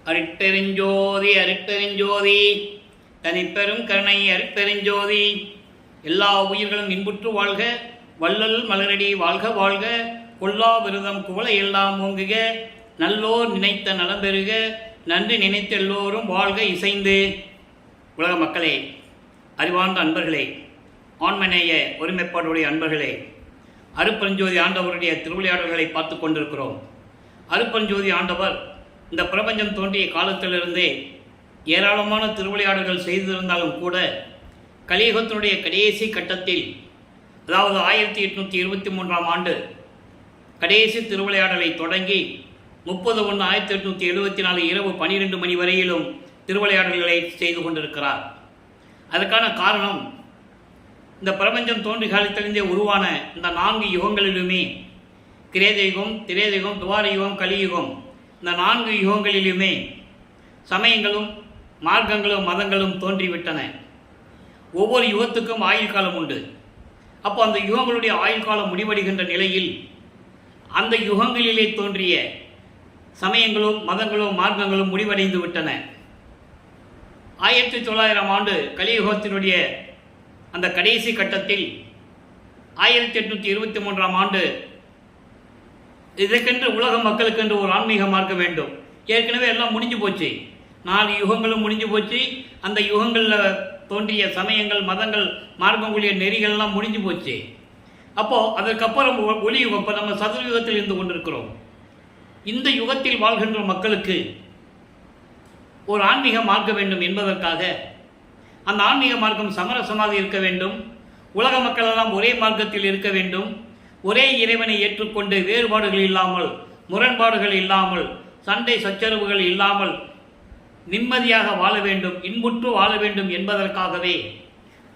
அருட்பெருஞ்சோதி அருட்பெருஞ்சோதி தனிப்பெரும் கருணை அருட்பெருஞ்சோதி. எல்லா உயிர்களும் இன்புற்று வாழ்க, வள்ளல் மலரடி வாழ்க வாழ்க, கொல்லா விரதம் குவளை எல்லாம் ஓங்குக, நல்லோர் நினைத்த நலம் பெறுக, நன்றி நினைத்த எல்லோரும் வாழ்க இசைந்து. உலக மக்களே, அறிவார்ந்த அன்பர்களே, ஆண்மநேய ஒருமைப்பாடுடைய அன்பர்களே, அருட்பெருஞ்சோதி ஆண்டவருடைய திருவிளையாடல்களை பார்த்து கொண்டிருக்கிறோம். அருட்பெருஞ்சோதி ஆண்டவர் இந்த பிரபஞ்சம் தோன்றிய காலத்திலிருந்தே ஏராளமான திருவிளையாடல்கள் செய்திருந்தாலும் கூட கலியுகத்தினுடைய கடைசி கட்டத்தில், அதாவது 1823ஆம் ஆண்டு கடைசி திருவிளையாடலை தொடங்கி 30/1/1874 இரவு 12 மணி வரையிலும் திருவிளையாடல்களை செய்து கொண்டிருக்கிறார். அதற்கான காரணம், இந்த பிரபஞ்சம் தோன்றி காலத்திலிருந்தே உருவான இந்த 4 யுகங்களிலுமே, கிரேதயுகம், திரேதயுகம், துவாரயுகம், கலியுகம், இந்த 4 யுகங்களிலுமே சமயங்களும் மார்க்கங்களும் மதங்களும் தோன்றிவிட்டன. ஒவ்வொரு யுகத்துக்கும் ஆயுள் காலம் உண்டு. அப்போ அந்த யுகங்களுடைய ஆயுள் காலம் முடிவடைகின்ற நிலையில் அந்த யுகங்களிலே தோன்றிய சமயங்களும் மதங்களும் மார்க்கங்களும் முடிவடைந்து விட்டன. 1900ஆம் ஆண்டு கலியுகத்தினுடைய அந்த கடைசி கட்டத்தில் 1823ஆம் ஆண்டு இதற்கென்று உலக மக்களுக்கென்று ஒரு ஆன்மீக மார்க்க வேண்டும். ஏற்கனவே எல்லாம் முடிஞ்சு போச்சு, 4 யுகங்களும் முடிஞ்சு போச்சு. அந்த யுகங்களில் தோன்றிய சமயங்கள் மதங்கள் மார்க்கங்களுடைய நெறிகள்லாம் முடிஞ்சு போச்சு. அப்போது அதற்கப்புறம் ஒளி யுகம், இப்போ நம்ம சதுர்யுகத்தில் இருந்து கொண்டிருக்கிறோம். இந்த யுகத்தில் வாழ்கின்ற மக்களுக்கு ஒரு ஆன்மீக மார்க்க வேண்டும் என்பதற்காக அந்த ஆன்மீக மார்க்கம் சமரசமாக இருக்க வேண்டும். உலக மக்கள் எல்லாம் ஒரே மார்க்கத்தில் இருக்க வேண்டும். ஒரே இறைவனை ஏற்றுக்கொண்டு வேறுபாடுகள் இல்லாமல், முரண்பாடுகள் இல்லாமல், சண்டை சச்சரவுகள் இல்லாமல் நிம்மதியாக வாழ வேண்டும், இன்புற்று வாழ வேண்டும் என்பதற்காகவே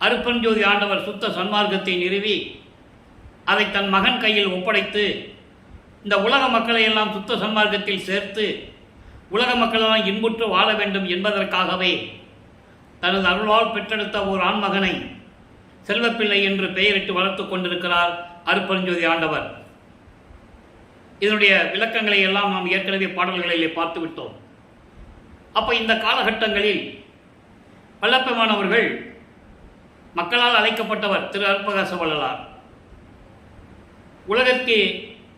அருட்பெருஞ்சோதி ஆண்டவர் சுத்த சன்மார்க்கத்தை நிறுவி அதை தன் மகன் கையில் ஒப்படைத்து இந்த உலக மக்களை எல்லாம் சுத்த சன்மார்க்கத்தில் சேர்த்து உலக மக்களெல்லாம் இன்புற்று வாழ வேண்டும் என்பதற்காகவே தனது அருளால் பெற்றெடுத்த ஒரு ஆண்மகனை செல்வப்பிள்ளை என்று பெயரிட்டு வளர்த்து கொண்டிருக்கிறார் அருட்பெருஞ்சோதி ஆண்டவர். இதனுடைய விளக்கங்களை எல்லாம் நாம் ஏற்கனவே பாடல்களிலே பார்த்து விட்டோம். அப்போ இந்த காலகட்டங்களில் வல்லப்பெருமானவர்கள் மக்களால் அழைக்கப்பட்டவர் திரு அருட்பிரகாச வள்ளலார். உலகத்திற்கு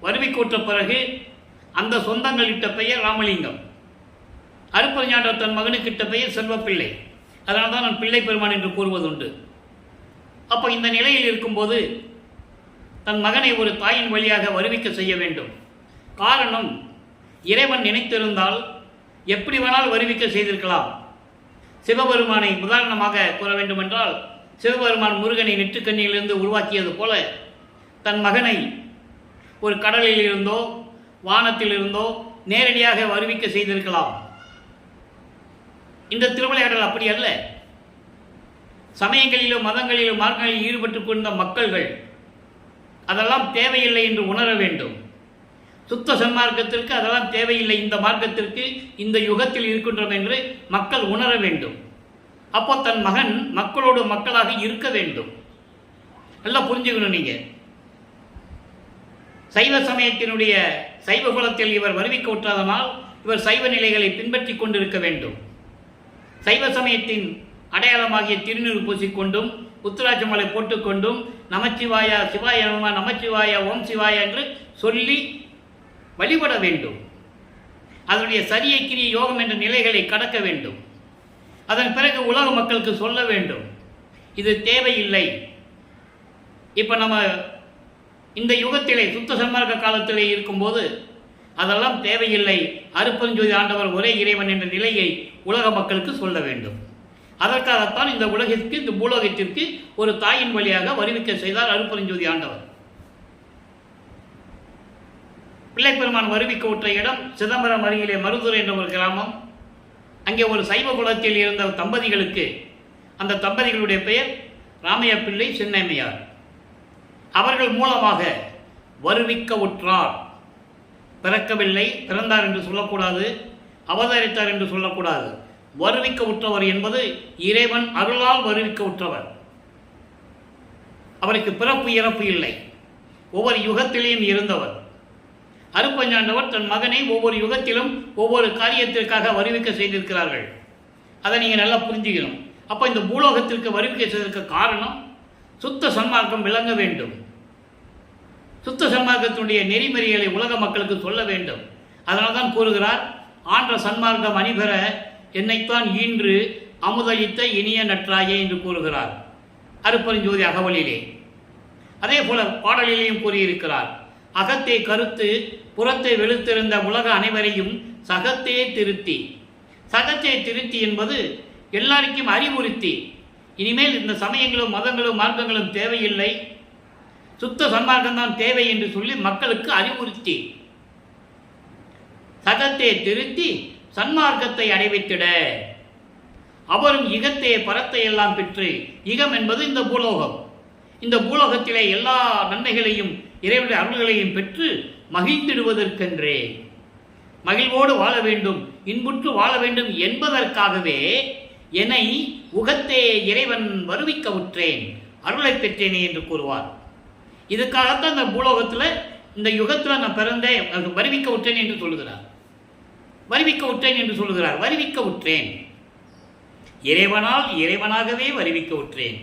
வருவிக்கூற்ற பிறகு அந்த சொந்தங்கள் இட்ட பெயர் ராமலிங்கம். அருட்பெருஞ்சாண்டவர் தன் மகனுக்கிட்ட பெயர் செல்வப்பிள்ளை. அதனால தான் நான் பிள்ளை பெருமான் என்று கூறுவதுண்டு. அப்போ இந்த நிலையில் இருக்கும்போது தன் மகனை ஒரு தாயின் வழியாக வருவிக்க செய்ய வேண்டும். காரணம், இறைவன் நினைத்திருந்தால் எப்படி வேணால் வருவிக்க செய்திருக்கலாம். சிவபெருமானை உதாரணமாக கூற வேண்டுமென்றால், சிவபெருமான் முருகனை நெற்றுக்கண்ணியிலிருந்து உருவாக்கியது போல தன் மகனை ஒரு கடலில் இருந்தோ வானத்தில் இருந்தோ நேரடியாக வருவிக்க செய்திருக்கலாம். இந்த திருவிளையாடல் அப்படி அல்ல. சமயங்களிலும் மதங்களிலும் மார்க்கங்களில் ஈடுபட்டு கொண்ட மக்கள்கள் அதெல்லாம் தேவையில்லை என்று உணர வேண்டும். சுத்த சன்மார்க்கத்திற்கு அதெல்லாம் தேவையில்லை, இந்த மார்க்கத்திற்கு இந்த யுகத்தில் இருக்கின்றோம் என்று மக்கள் உணர வேண்டும். அப்போ தன் மகன் மக்களோடு மக்களாக இருக்க வேண்டும். நல்லா புரிஞ்சுக்கணும். நீங்கள் சைவ சமயத்தினுடைய சைவ குலத்தில் இவர் வருவிக்க விட்டாதனால் இவர் சைவ நிலைகளை பின்பற்றி கொண்டிருக்க வேண்டும். சைவ சமயத்தின் அடையாளமாகிய திருநீறு பூசிக்கொண்டும் உத்திராட்சமலை போட்டுக்கொண்டும் நமச்சிவாயா சிவாய நம, நமச்சிவாயா ஓம் சிவாயா என்று சொல்லி வழிபட வேண்டும். அதனுடைய சரிய கிரிய யோகம் என்ற நிலைகளை கடக்க வேண்டும். அதன் பிறகு உலக மக்களுக்கு சொல்ல வேண்டும், இது தேவையில்லை. இப்போ நம்ம இந்த யுகத்திலே சுத்த சன்மார்க்க காலத்திலே இருக்கும்போது அதெல்லாம் தேவையில்லை, அருட்பெருஞ்சோதி ஆண்டவர் ஒரே இறைவன் என்ற நிலையை உலக மக்களுக்கு சொல்ல வேண்டும். அதற்காகத்தான் இந்த உலகிற்கு, இந்த பூலோகத்திற்கு ஒரு தாயின் வழியாக வருவிக்க செய்தார் அருட்பெருஞ்சோதி ஆண்டவர். பிள்ளை பெருமான் வருவிக்க விட்ட இடம் சிதம்பரம் அருகிலே மருதுரை என்ற ஒரு கிராமம். அங்கே ஒரு சைவ குலத்தில் இருந்த தம்பதிகளுக்கு, அந்த தம்பதிகளுடைய பெயர் ராமையா பிள்ளை, சின்னம்மையார். அவர்கள் மூலமாக வருவிக்க உற்றார். பிறக்கவில்லை, பிறந்தார் என்று சொல்லக்கூடாது, அவதரித்தார் என்று சொல்லக்கூடாது. வருவிக்க உற்றவர் என்பது இறைவன் அருளால் வருவிக்க உற்றவர். அவருக்கு பிறப்பு இறப்பு இல்லை, ஒவ்வொரு யுகத்திலேயும் இருந்தவர். அருட்பஞ்சாண்டவர் தன் மகனை ஒவ்வொரு யுகத்திலும் ஒவ்வொரு காரியத்திற்காக வருவிக்க செய்திருக்கிறார்கள். அதை நீங்கள் நல்லா புரிஞ்சுக்கணும். அப்போ இந்த பூலோகத்திற்கு வருவிக்க செய்வதற்கு காரணம் சுத்த சன்மார்க்கம் விளங்க வேண்டும். சுத்த சன்மார்க்கத்தினுடைய நெறிமுறைகளை உலக மக்களுக்கு சொல்ல வேண்டும். அதனால் தான் கூறுகிறார், ஆன்ற சன்மார்க்கம் அணிபெற என்னைத்தான் ஈன்று அமுதளித்த இனிய நற்றாயே என்று கூறுகிறார் அருட்பெருஞ்சோதி அகவலிலே. அதே போல பாடலிலேயும் கூறியிருக்கிறார், அகத்தை கருத்து புறத்தை வெளுத்திருந்த உலக அனைவரையும் சகத்தே திருத்தி. சகத்தை திருத்தி என்பது எல்லாருக்கும் அறிவுறுத்தி, இனிமேல் இந்த சமயங்களும் மதங்களும் மார்க்கங்களும் தேவையில்லை, சுத்த சன்மார்க்கம்தான் தேவை என்று சொல்லி மக்களுக்கு அறிவுறுத்தி சகத்தை திருத்தி சன்மார்க்கத்தை அடைவித்திட அவரும் இகத்தே பரத்தை எல்லாம் பெற்று, இகம் என்பது இந்த பூலோகம், இந்த பூலோகத்திலே எல்லா நன்மைகளையும் இறைவனுடைய அருள்களையும் பெற்று மகிழ்ந்திடுவதற்கென்றே, மகிழ்வோடு வாழ வேண்டும், இன்புற்று வாழ வேண்டும் என்பதற்காகவே என்னை உகத்தே இறைவன் வருவிக்க உற்றேன், அருளை பெற்றேனே என்று கூறுவார். இதுக்காகத்தான் இந்த பூலோகத்தில் இந்த யுகத்தில் நான் பிறந்தேன், வருவிக்க உற்றேன் என்று சொல்லுகிறார். வருவிக்க உற்றேன் என்று சொல்லுகிறார். வருவிக்க உற்றேன், இறைவனால் இறைவனாகவே வருவிக்க உற்றேன்,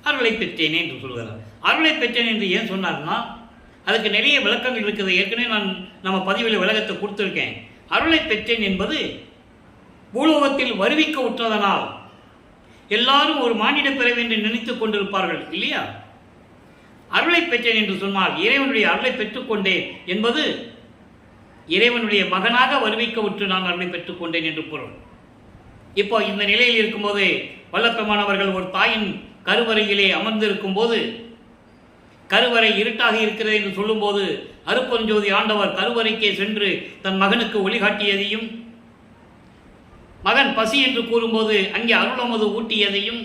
அருளை பெற்றேனே என்று சொல்கிறார். அருளை பெற்றேன் என்று ஏன் சொன்னார்னா, அதுக்கு நிறைய விளக்கங்கள் இருக்குது. ஏற்கனவே நம்ம பதிவில் விளக்கத்தை கொடுத்துருக்கேன். அருளை பெற்றேன் என்பது பூலோகத்தில் வருவிக்க உற்றதனால் எல்லாரும் ஒரு மானிட பிறவி என்று நினைத்துக் கொண்டிருப்பார்கள் இல்லையா? அருளை பெற்றேன் என்று சொன்னால் இறைவனுடைய அருளை பெற்றுக்கொண்டேன் என்பது இறைவனுடைய மகனாக வருவிக்க உற்று நான் அருளை பெற்றுக்கொண்டேன் என்று பொருள். இப்போ இந்த நிலையில் இருக்கும்போது வல்லப்பெருமானவர்கள் ஒரு தாயின் கருவறையிலே அமர்ந்திருக்கும் போது, கருவறை இருட்டாக இருக்கிறது என்று சொல்லும்போது அருட்பெருஞ்சோதி ஆண்டவர் கருவறைக்கே சென்று தன் மகனுக்கு ஒளிகாட்டியதையும், மகன் பசி என்று கூறும்போது அங்கே அருளமது ஊட்டியதையும்,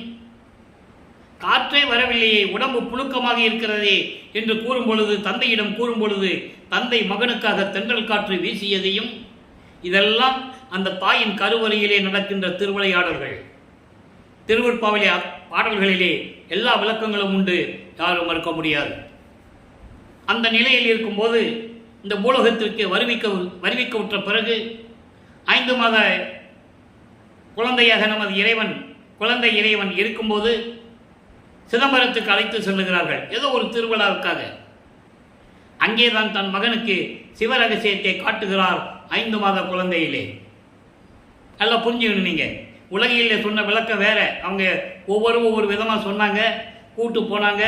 காற்றே வரவில்லையே உடம்பு புழுக்கமாக இருக்கிறதே என்று கூறும் பொழுது, தந்தையிடம் கூறும் பொழுது தந்தை மகனுக்காக தென்றல் காற்று வீசியதையும், இதெல்லாம் அந்த தாயின் கருவறையிலே நடக்கின்ற திருவிளையாடல்கள். திருவருட்பாவிலே பாடல்களிலே எல்லா விளக்கங்களும் உண்டு, யாரும் மறுக்க முடியாது. அந்த நிலையில் இருக்கும்போது இந்த பூலோகத்திற்கு வருவிக்க உற்ற பிறகு 5 மாத குழந்தையாக நமது இறைவன், குழந்தை இறைவன் இருக்கும்போது சிதம்பரத்துக்கு அழைத்து செல்லுகிறார்கள், ஏதோ ஒரு திருவிழாவுக்காக. அங்கேதான் தன் மகனுக்கு சிவரகசியத்தை காட்டுகிறார் 5 மாத குழந்தையிலே. நல்லா புரிஞ்சுக்கணும். நீங்கள் உலகிலே சொன்ன விளக்கம் வேற, அவங்க ஒவ்வொரு விதமாக சொன்னாங்க, கூட்டு போனாங்க,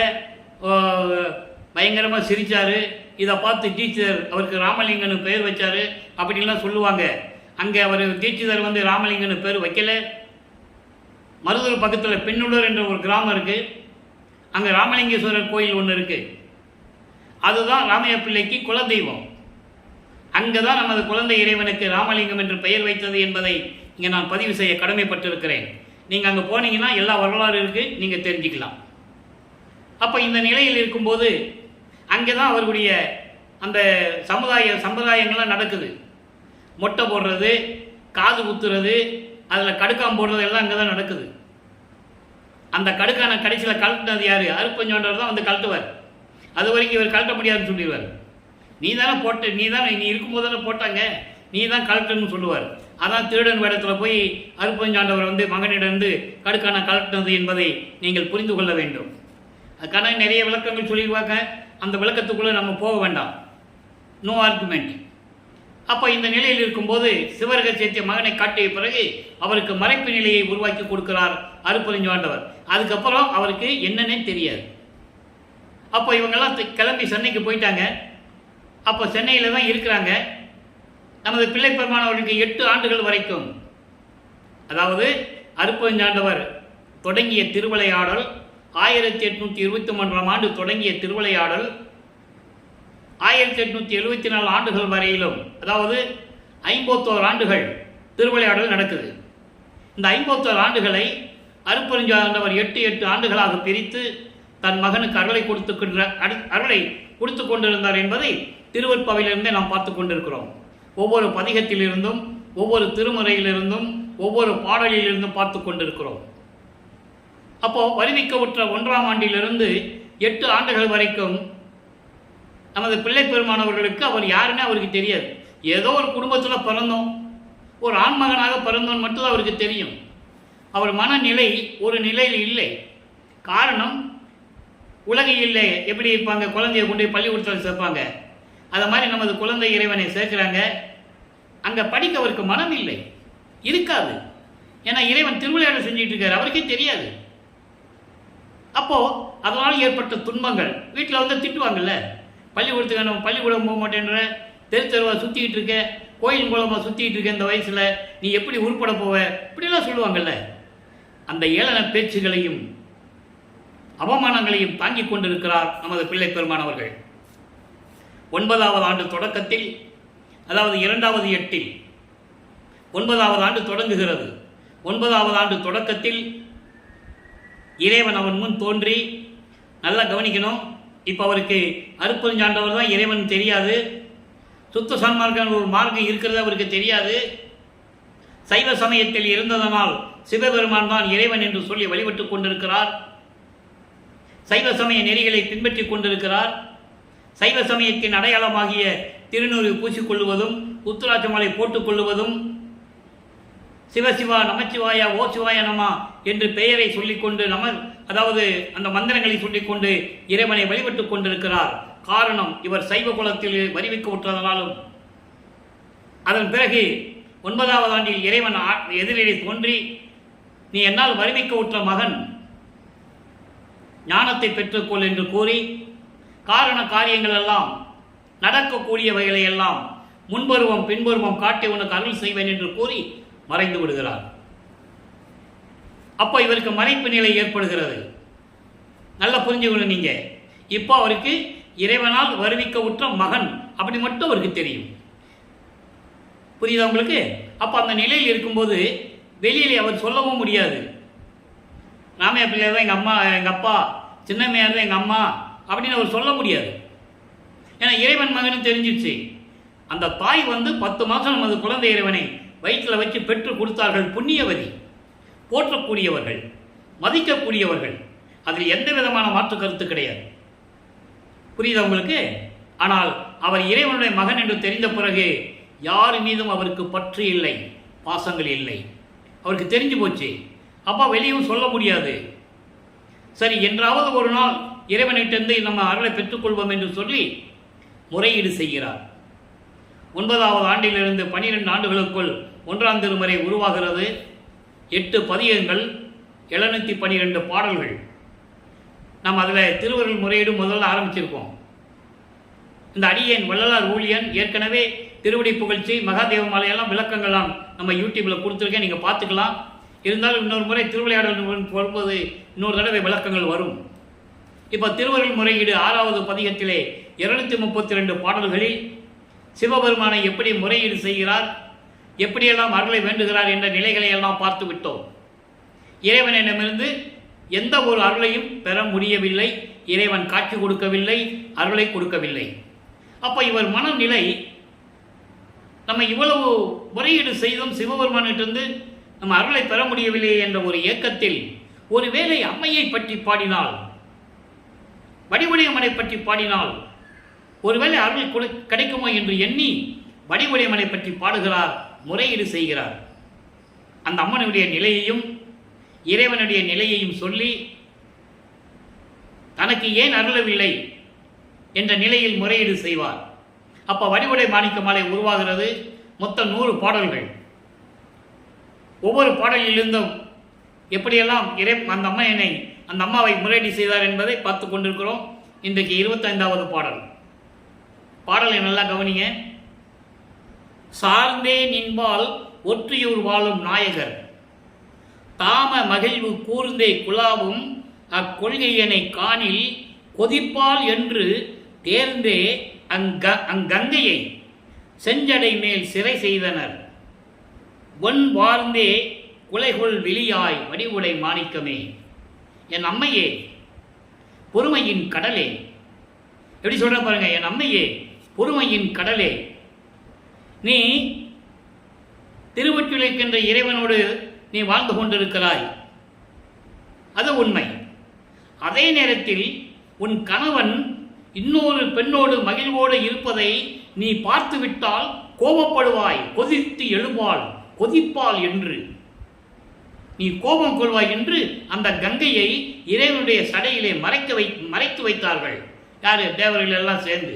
பயங்கரமாக சிரித்தார். இதை பார்த்து டீச்சர் அவருக்கு ராமலிங்கன்னு பேர் வச்சார் அப்படின்லாம் சொல்லுவாங்க. அங்கே அவர் டீச்சர் வந்து ராமலிங்கன்னு பேர் வைக்கல. மருதூர் பக்கத்தில் பெண்ணுள்ளூர் என்ற ஒரு கிராமம் இருக்குது, அங்கே ராமலிங்கேஸ்வரர் கோயில் ஒன்று இருக்குது. அதுதான் ராமையா பிள்ளைக்கு குலதெய்வம். அங்கே தான் நமது குழந்தை இறைவனுக்கு ராமலிங்கம் என்று பெயர் வைத்தது என்பதை இங்கே நான் பதிவு செய்ய கடமைப்பட்டிருக்கிறேன். நீங்கள் அங்கே போனீங்கன்னா எல்லா வரலாறு இருக்குது, நீங்கள் தெரிஞ்சுக்கலாம். அப்போ இந்த நிலையில் இருக்கும்போது அங்கே தான் அவர்களுடைய அந்த சம்பிரதாயங்கள்லாம் நடக்குது. மொட்டை போடுறது, காது குத்துறது, அதில் கடுக்காம் போடுறது எல்லாம் அங்கே தான் நடக்குது. அந்த கடுக்கான கடைசியில் கழட்டினது யார்? அருட்பெருஞ்சோண்டவர் தான் வந்து கழட்டுவார். அது வரைக்கும் இவர் கழட்ட முடியாதுன்னு சொல்லிடுவார். நீ இருக்கும்போது தானே போட்டாங்க, நீ தான் கழட்டுன்னு சொல்லுவார். அதான் திருடன் வேடத்தில் போய் அருட்பெருஞ்சாண்டவர் வந்து மகனிடந்து கடுக்கான கழட்டினது என்பதை நீங்கள் புரிந்து கொள்ள வேண்டும். அதுக்கான நிறைய விளக்கங்கள் சொல்லிடுவாங்க, அந்த விளக்கத்துக்குள்ளே நம்ம போக வேண்டாம், நோ ஆர்குமெண்ட். அப்போ இந்த நிலையில் இருக்கும்போது சிவரகசியத்தை மகனை காட்டிய பிறகு அவருக்கு மறைப்பு நிலையை உருவாக்கி கொடுக்கிறார் அருட்பெருஞ்சாண்டவர். அதுக்கப்புறம் அவருக்கு என்னன்னே தெரியாது. அப்போ இவங்கெல்லாம் கிளம்பி சென்னைக்கு போயிட்டாங்க. அப்போ சென்னையில் தான் இருக்கிறாங்க. நமது பிள்ளை பெருமானவர்களுக்கு 8 ஆண்டுகள் வரைக்கும், அதாவது அருட்பெருஞ்சாண்டவர் தொடங்கிய திருவிளையாடல் 1823ஆம் ஆண்டு தொடங்கிய திருவிளையாடல் 1874 ஆண்டுகள் வரையிலும், அதாவது 51 ஆண்டுகள் திருவிளையாடல் நடக்குது. இந்த 51 ஆண்டுகளை அருட்பெருஞ்சாண்டவர் 8 ஆண்டுகளாக பிரித்து தன் மகனுக்கு அருளை கொடுத்து கொண்டிருந்தார் என்பதை திருவருட்பாவிலிருந்தே நாம் பார்த்து கொண்டிருக்கிறோம். ஒவ்வொரு பதிகத்திலிருந்தும், ஒவ்வொரு திருமுறையிலிருந்தும், ஒவ்வொரு பாடலிலிருந்தும் பார்த்து கொண்டிருக்கிறோம். அப்போ வருவிக்க உற்ற 1ஆம் ஆண்டிலிருந்து 8 ஆண்டுகள் வரைக்கும் நமது பிள்ளை பெருமானவர்களுக்கு அவர் யாருன்னு அவருக்கு தெரியாது. ஏதோ ஒரு குடும்பத்தில் பிறந்தோம், ஒரு ஆண்மகனாக பிறந்தோன்னு மட்டும்தான் அவருக்கு தெரியும். அவர் மனநிலை ஒரு நிலையில் இல்லை. காரணம், உலகையில் எப்படி இருப்பாங்க, குழந்தையை கொண்டு பள்ளிக்கூடத்தில் சேர்ப்பாங்க, அதை மாதிரி நமது குழந்தை இறைவனை சேர்க்கிறாங்க. அங்கே படிக்க அவருக்கு மனம் இல்லை, இருக்காது. ஏன்னா இறைவன் திருவிளையாடல் செஞ்சுட்டு இருக்காரு, அவருக்கே தெரியாது. அப்போ அதனால் ஏற்பட்ட துன்பங்கள் வீட்டில் வந்து திட்டுவாங்கல்ல, பள்ளிக்கூடத்துக்கு நம்ம பள்ளிக்கூடம் போக மாட்டேன்ற, தெரு தெருவாக சுற்றிக்கிட்டு இருக்க, கோயில் மூலமாக சுற்றிக்கிட்டு இருக்க, இந்த வயசில் நீ எப்படி உருப்பட போவ, இப்படிலாம் சொல்லுவாங்கல்ல. அந்த ஏளன பேச்சுகளையும் அவமானங்களையும் தாங்கிக் கொண்டிருக்கிறார் நமது பிள்ளை பெருமானவர்கள். 9வது ஆண்டு தொடக்கத்தில், அதாவது 2வது எட்டில் 9வது ஆண்டு தொடங்குகிறது. 9வது ஆண்டு தொடக்கத்தில் இறைவன் அவன் முன் தோன்றி, நல்லா கவனிக்கணும், இப்போ அவருக்கு அருட்பெருஞ்சாண்டவர் தான் இறைவன் தெரியாது, சுத்த சன்மார்க்க ஒரு மார்க்கம் இருக்கிறது அவருக்கு தெரியாது. சைவ சமயத்தில் இருந்ததனால் சிவபெருமான் தான் இறைவன் என்று சொல்லி வழிபட்டு கொண்டிருக்கிறார். சைவ சமய நெறிகளை பின்பற்றி கொண்டிருக்கிறார். சைவ சமயத்தின் அடையாளமாகிய திருநூறு பூசிக்கொள்வதும், உத்துராட்சமாலை போட்டுக்கொள்வதும், சிவசிவா நமச்சிவாயா ஓ சிவாய நமா என்று பெயரை சொல்லிக்கொண்டு அதாவது அந்த மந்திரங்களை சொல்லிக்கொண்டு இறைவனை வழிபட்டு கொண்டிருக்கிறார். காரணம், இவர் சைவ குலத்தில் வரிவிக்க விட்டதனாலும். அதன் பிறகு 9வது ஆண்டில் இறைவன் எதிரிலே தோன்றி, நீ என்னால் வரிவிக்க விட்ட மகன், ஞானத்தை பெற்றுக்கொள் என்று கூறி, காரண காரியங்கள் எல்லாம் நடக்கக்கூடியவைகளை எல்லாம் முன்பருவம் பின்பருவம் காட்டி உனக்கு அருள் செய்வேன் என்று கூறி மறைந்து விடுகிறார். அப்போ இவருக்கு மறைப்பு நிலை ஏற்படுகிறது. நல்லா புரிஞ்சுக்கணும் நீங்க. இப்போ அவருக்கு இறைவனால் வருவிக்க உற்ற மகன் அப்படி மட்டும் அவருக்கு தெரியும். புரியுதா உங்களுக்கு? அப்போ அந்த நிலையில் இருக்கும்போது வெளியிலே அவர் சொல்லவும் முடியாது. ராமையா பிள்ளையார் தான் எங்கள் அம்மா, எங்கள் அப்பா, சின்னம்மையார் தான் எங்கள் அம்மா அப்படின்னு அவர் சொல்ல முடியாது. ஏன்னா இறைவன் மகனும் தெரிஞ்சிச்சு. அந்த தாய் வந்து 10 மாதம் நமது குழந்தை இறைவனை வயிற்றில் வச்சு பெற்று கொடுத்தார்கள். புண்ணியவதி, போற்றக்கூடியவர்கள், மதிக்கக்கூடியவர்கள், அதில் எந்த விதமான மாற்று கருத்து கிடையாது. புரியுதா உங்களுக்கு? ஆனால் அவர் இறைவனுடைய மகன் என்று தெரிந்த பிறகு யார் மீதும் அவருக்கு பற்று இல்லை, பாசங்கள் இல்லை. அவருக்கு தெரிஞ்சு போச்சு. அப்பா வெளியும் சொல்ல முடியாது. சரி, என்றாவது ஒரு நாள் இறைவனிட்டிருந்து நம்ம அருளை பெற்றுக்கொள்வோம் என்று சொல்லி முறையீடு செய்கிறார். 9வது ஆண்டிலிருந்து 12 ஆண்டுகளுக்குள் 1ஆம் திருமுறை உருவாகிறது. 8 பதிகங்கள், 712 பாடல்கள். நாம் அதில் திருவருள் முறையீடு முதல்ல ஆரம்பிச்சிருக்கோம். இந்த அடியேன் வள்ளலார் ஊழியன் ஏற்கனவே திருவடி புகழ்ச்சி, மகாதேவ மாலையெல்லாம் விளக்கங்கள்லாம் நம்ம யூடியூப்பில் கொடுத்துருக்கேன், நீங்கள் பார்த்துக்கலாம். இருந்தாலும் இன்னொரு முறை திருவிளையாடல் வரும்போது இன்னொரு தடவை விளக்கங்கள் வரும். இப்போ திருவருள் முறையீடு 6வது பதிகத்திலே 232 பாடல்களில் சிவபெருமானை எப்படி முறையீடு செய்கிறார், எப்படியெல்லாம் அருளை வேண்டுகிறார் என்ற நிலைகளை எல்லாம் பார்த்து விட்டோம். இறைவனிடமிருந்து எந்த ஒரு அருளையும் பெற முடியவில்லை. இறைவன் காட்சி கொடுக்கவில்லை, அருளை கொடுக்கவில்லை. அப்போ இவர் மனநிலை, நம்ம இவ்வளவு முறையீடு செய்தும் சிவபெருமானிட்டிருந்து நம்ம அருளை பெற முடியவில்லை என்ற ஒரு ஏக்கத்தில், ஒருவேளை அம்மையை பற்றி பாடினால், வடிவுடையம்மனை பற்றி பாடினால் ஒருவேளை அருள் கிடைக்குமோ என்று எண்ணி வடிவுடையம்மனை பற்றி பாடுகிறார், முறையீடு செய்கிறார். அந்த அம்மனுடைய நிலையையும் இறைவனுடைய நிலையையும் சொல்லி தனக்கு ஏன் அருளவில்லை என்ற நிலையில் முறையீடு செய்வார். அப்போ வடிவுடை மாணிக்க மாலை உருவாகிறது. மொத்தம் 100 பாடல்கள். ஒவ்வொரு பாடலிலிருந்தும் எப்படியெல்லாம் அந்த அம்மையனை, அந்த அம்மாவை முறையீடு செய்தார் என்பதை பார்த்து கொண்டிருக்கிறோம். இன்றைக்கு 25வது பாடல். பாடலை நல்லா கவனிங்க. சார்ந்தே நின்பால் ஒற்றியூர் வாழும் நாயகர், தாம மகிழ்வு கூர்ந்தே குலாவும் அக்கொள்கையனை காணில் கொதிப்பால் என்று தேர்ந்தே அங்கங்கையை செஞ்சடை மேல் சிறை செய்தனர். ஒன் வார்ந்தே குலைகொள் விழியாய் வடிவுடை மாணிக்கமே, என் அம்மையே பொறுமையின் கடலே. எப்படி சொல்ற பாருங்க, என் அம்மையே பொறுமையின் கடலே, நீ திருவொற்றியூர்க்கின்ற இறைவனோடு நீ வாழ்ந்து கொண்டிருக்கிறாய், அது உண்மை. அதே நேரத்தில் உன் கணவன் இன்னொரு பெண்ணோடு மகிழ்வோடு இருப்பதை நீ பார்த்துவிட்டால் கோபப்படுவாய், கொதித்து எழுவாள், கொதிப்பாள் என்று நீ கோபம் கொள்வாய் என்று அந்த கங்கையை இறைவனுடைய சடையிலே மறைத்து வைத்தார்கள். யாரு? தேவர்கள் எல்லாம் சேர்ந்து.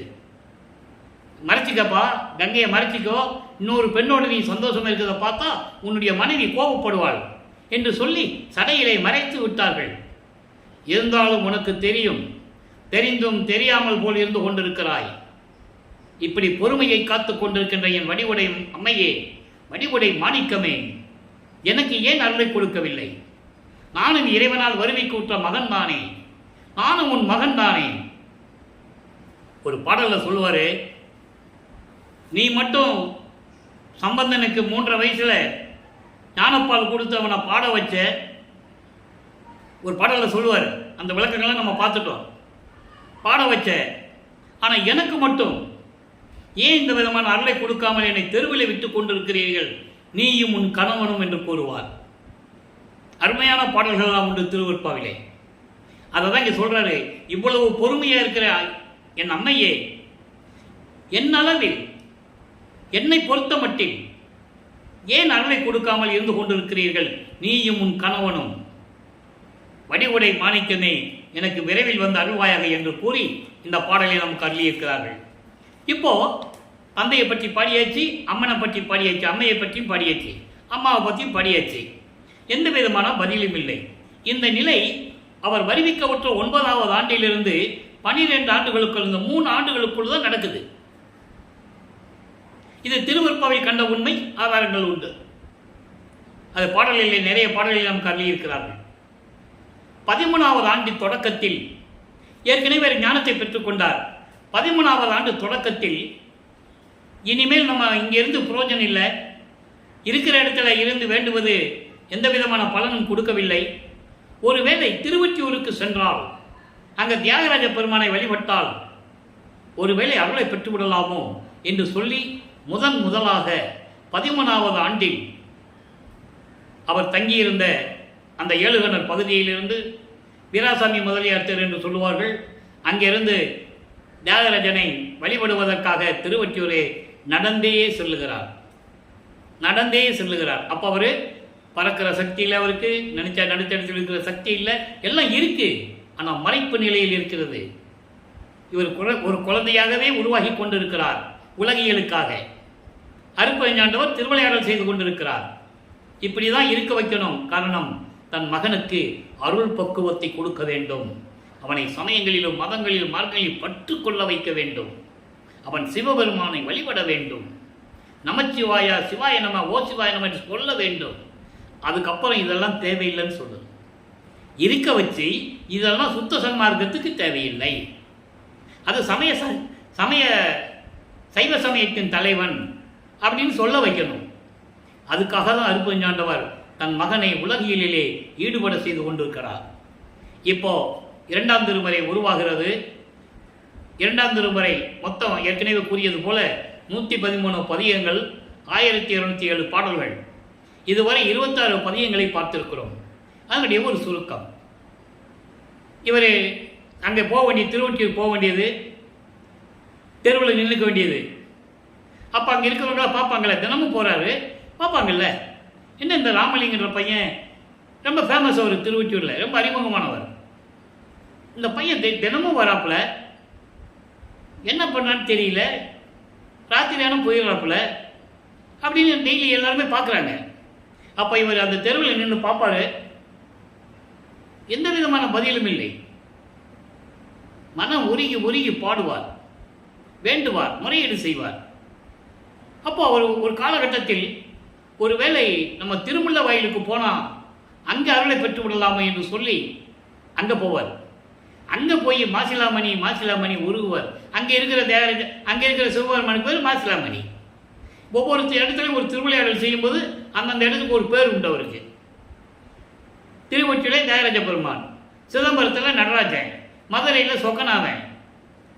மறைச்சிக்கப்பா, கங்கையை மறைச்சிக்கோ, இன்னொரு பெண்ணோடு நீ சந்தோஷமா இருக்கிறத பார்த்தா உன்னுடைய மனைவி கோபப்படுவாள் என்று சொல்லி சடையிலே மறைத்து விட்டார்கள். இருந்தாலும் உனக்கு தெரியும், தெரிந்தும் தெரியாமல் போல் இருந்து கொண்டிருக்கிறாய். இப்படி பொறுமையை காத்து கொண்டிருக்கின்ற என் வடிவுடை அம்மையே, வடிவுடை மாணிக்கமே, எனக்கு ஏன் அருளை கொடுக்கவில்லை? நானும் இறைவனால் வருவிக்கு உற்ற மகன் தானே, நானும் உன் மகன் தானே. ஒரு பாடல்ல சொல்லுவாரு, நீ மட்டும் சம்பந்தனுக்கு 3.5 வயசுல ஞானப்பால் கொடுத்து அவனை பாட வச்ச. ஒரு பாடல்ல சொல்லுவார், அந்த விளக்கங்களை நம்ம பார்த்துட்டோம். பாட வச்ச, ஆனால் எனக்கு மட்டும் ஏன் இந்த விதமான அருளை கொடுக்காமல் என்னை தெருவில் விட்டு கொண்டிருக்கிறீர்கள், நீயும் உன் கணவனும் என்று கூறுவார். அருமையான பாடல்கள்லாம் உண்டு திருவருட்பாவிலே. அதை தான் இங்கே சொல்றாரு. இவ்வளவு பொறுமையாக இருக்கிற என் அம்மையே, என் அளவில் என்னை பொறுத்த மட்டில் ஏன் அருளை கொடுக்காமல் இருந்து கொண்டிருக்கிறீர்கள், நீயும் உன் கணவனும். வடிவுடை மாணிக்கமே, எனக்கு விரைவில் வந்து அருள்வாயாக என்று கூறி இந்த பாடலை நமக்கு அருளியிருக்கிறார்கள். இப்போ தந்தையை பற்றி பாடியாச்சு, அம்மனை பற்றி பாடியாச்சு, அம்மையை பற்றியும் பாடியாச்சு, அம்மாவை பற்றியும் பாடியாச்சு. எந்த விதமான பதிலும் இல்லை. இந்த நிலை அவர் வருவிக்கவுற்ற 9வது ஆண்டிலிருந்து 12 ஆண்டுகளுக்குள், இந்த 3 ஆண்டுகளுக்குள் தான் நடக்குது. இது திருவருட்பாவை கண்ட உண்மை, ஆதாரங்கள் உண்டு. அது பாடல்களிலே நிறைய பாடல்களை நமக்கு அருளியிருக்கிறார்கள். 13வது ஆண்டின் தொடக்கத்தில் ஏற்கனவே ஞானத்தை பெற்றுக்கொண்டார். 13வது ஆண்டு தொடக்கத்தில் இனிமேல் நம்ம இங்கிருந்து புரோஜனம் இல்லை, இருக்கிற இடத்துல இருந்து வேண்டுவது எந்த விதமான பலனும் கொடுக்கவில்லை, ஒருவேளை திருவொற்றியூருக்கு சென்றால் அங்கே தியாகராஜ பெருமானை வழிபட்டால் ஒருவேளை அருளை பெற்றுவிடலாமோ என்று சொல்லி முதலாக 13வது ஆண்டில் அவர் தங்கியிருந்த அந்த ஏழுகணர் பகுதியிலிருந்து வீராசாமி முதலியார் தெரு என்று சொல்லுவார்கள், அங்கிருந்து தியாகராஜனை வழிபடுவதற்காக திருவொற்றியூரே நடந்தே செல்லுகிறார். அப்போ அவர் பறக்கிற சக்தி இல்லை, அவருக்கு நினைச்ச நடுத்தடத்தில் இருக்கிற சக்தி இல்லை, எல்லாம் இருக்கு, ஆனால் மறைப்பு நிலையில் இருக்கிறது. இவர் ஒரு குழந்தையாகவே உருவாகி கொண்டிருக்கிறார் உலகியலுக்காக. அருட்பெருஞ்சாண்டவர் திருவிளையாடல் செய்து கொண்டிருக்கிறார். இப்படி தான் இருக்க வைக்கணும். காரணம், தன் மகனுக்கு அருள் பக்குவத்தை கொடுக்க வேண்டும். அவனை சமயங்களிலும் மதங்களிலும் மார்க்கங்களில் பற்றுக்கொள்ள வைக்க வேண்டும். அவன் சிவபெருமானை வழிபட வேண்டும். நமச்சிவாயா சிவாய நம, ஓ சிவாய நம என்று சொல்ல வேண்டும். அதுக்கப்புறம் இதெல்லாம் தேவையில்லைன்னு சொல்லுது. இருக்க வச்சு இதெல்லாம் சுத்த சன்மார்க்கத்துக்கு தேவையில்லை. அது சைவ சமயத்தின் தலைவன் அப்படின்னு சொல்ல வைக்கணும். அதுக்காக தான் அருட்பெருஞ்சாண்டவர் தன் மகனை உலகியலிலே ஈடுபட செய்து கொண்டிருக்கிறார். இப்போ 2ஆம் திருமுறை உருவாகிறது. 2ஆம் திருமுறை மொத்தம் ஏற்கனவே கூறியது போல 113 பதியங்கள், 1207 பாடல்கள், இதுவரை 26 பதியங்களை பார்த்திருக்கிறோம். அதனுடைய ஒரு சுருக்கம். இவர் அங்கே போக வேண்டிய திருவொற்றியூர் போக வேண்டியது, தெருவில் நின்றுக்க வேண்டியது. அப்போ அங்கே இருக்கிறவங்கள பார்ப்பாங்களே, தினமும் போகிறாரு, பார்ப்பாங்கல்ல, என்ன இந்த ராமலிங்கன்ற பையன் ரொம்ப ஃபேமஸ், அவர் திருவொற்றியூரில் ரொம்ப அறிமுகமானவர். இந்த பையன் தினமும் வராப்புல, என்ன பண்ணான்னு தெரியல, ராத்திரியானும் போயிடுறாப்புல அப்படின்னு டெய்லி எல்லாருமே பார்க்குறாங்க. அப்போ இவர் அந்த தெருவில் நின்று பார்ப்பாரு, எந்த விதமான பதிலும் இல்லை. மனம் உருகி பாடுவார், வேண்டுவார், முறையீடு செய்வார். அப்போ அவர் ஒரு காலகட்டத்தில் ஒருவேளை நம்ம திருமுல்ல வயலுக்கு போனால் அங்கே அருளை பெற்று விடலாமா என்று சொல்லி அங்கே போவார். அங்கே போய் மாசிலாமணி உருகுவார். அங்கே இருக்கிற சிவபெருமானுக்கு பேர் மாசிலாமணி. ஒவ்வொரு இடத்துலையும் ஒரு திருவிளையாடல் செய்யும்போது அந்தந்த இடத்துக்கு ஒரு பேர் உண்டு அவருக்கு. திருவொற்றியூரிலே தியாகராஜ பெருமான், சிதம்பரத்தில் நடராஜன், மதுரையில் சொக்கநாதன்,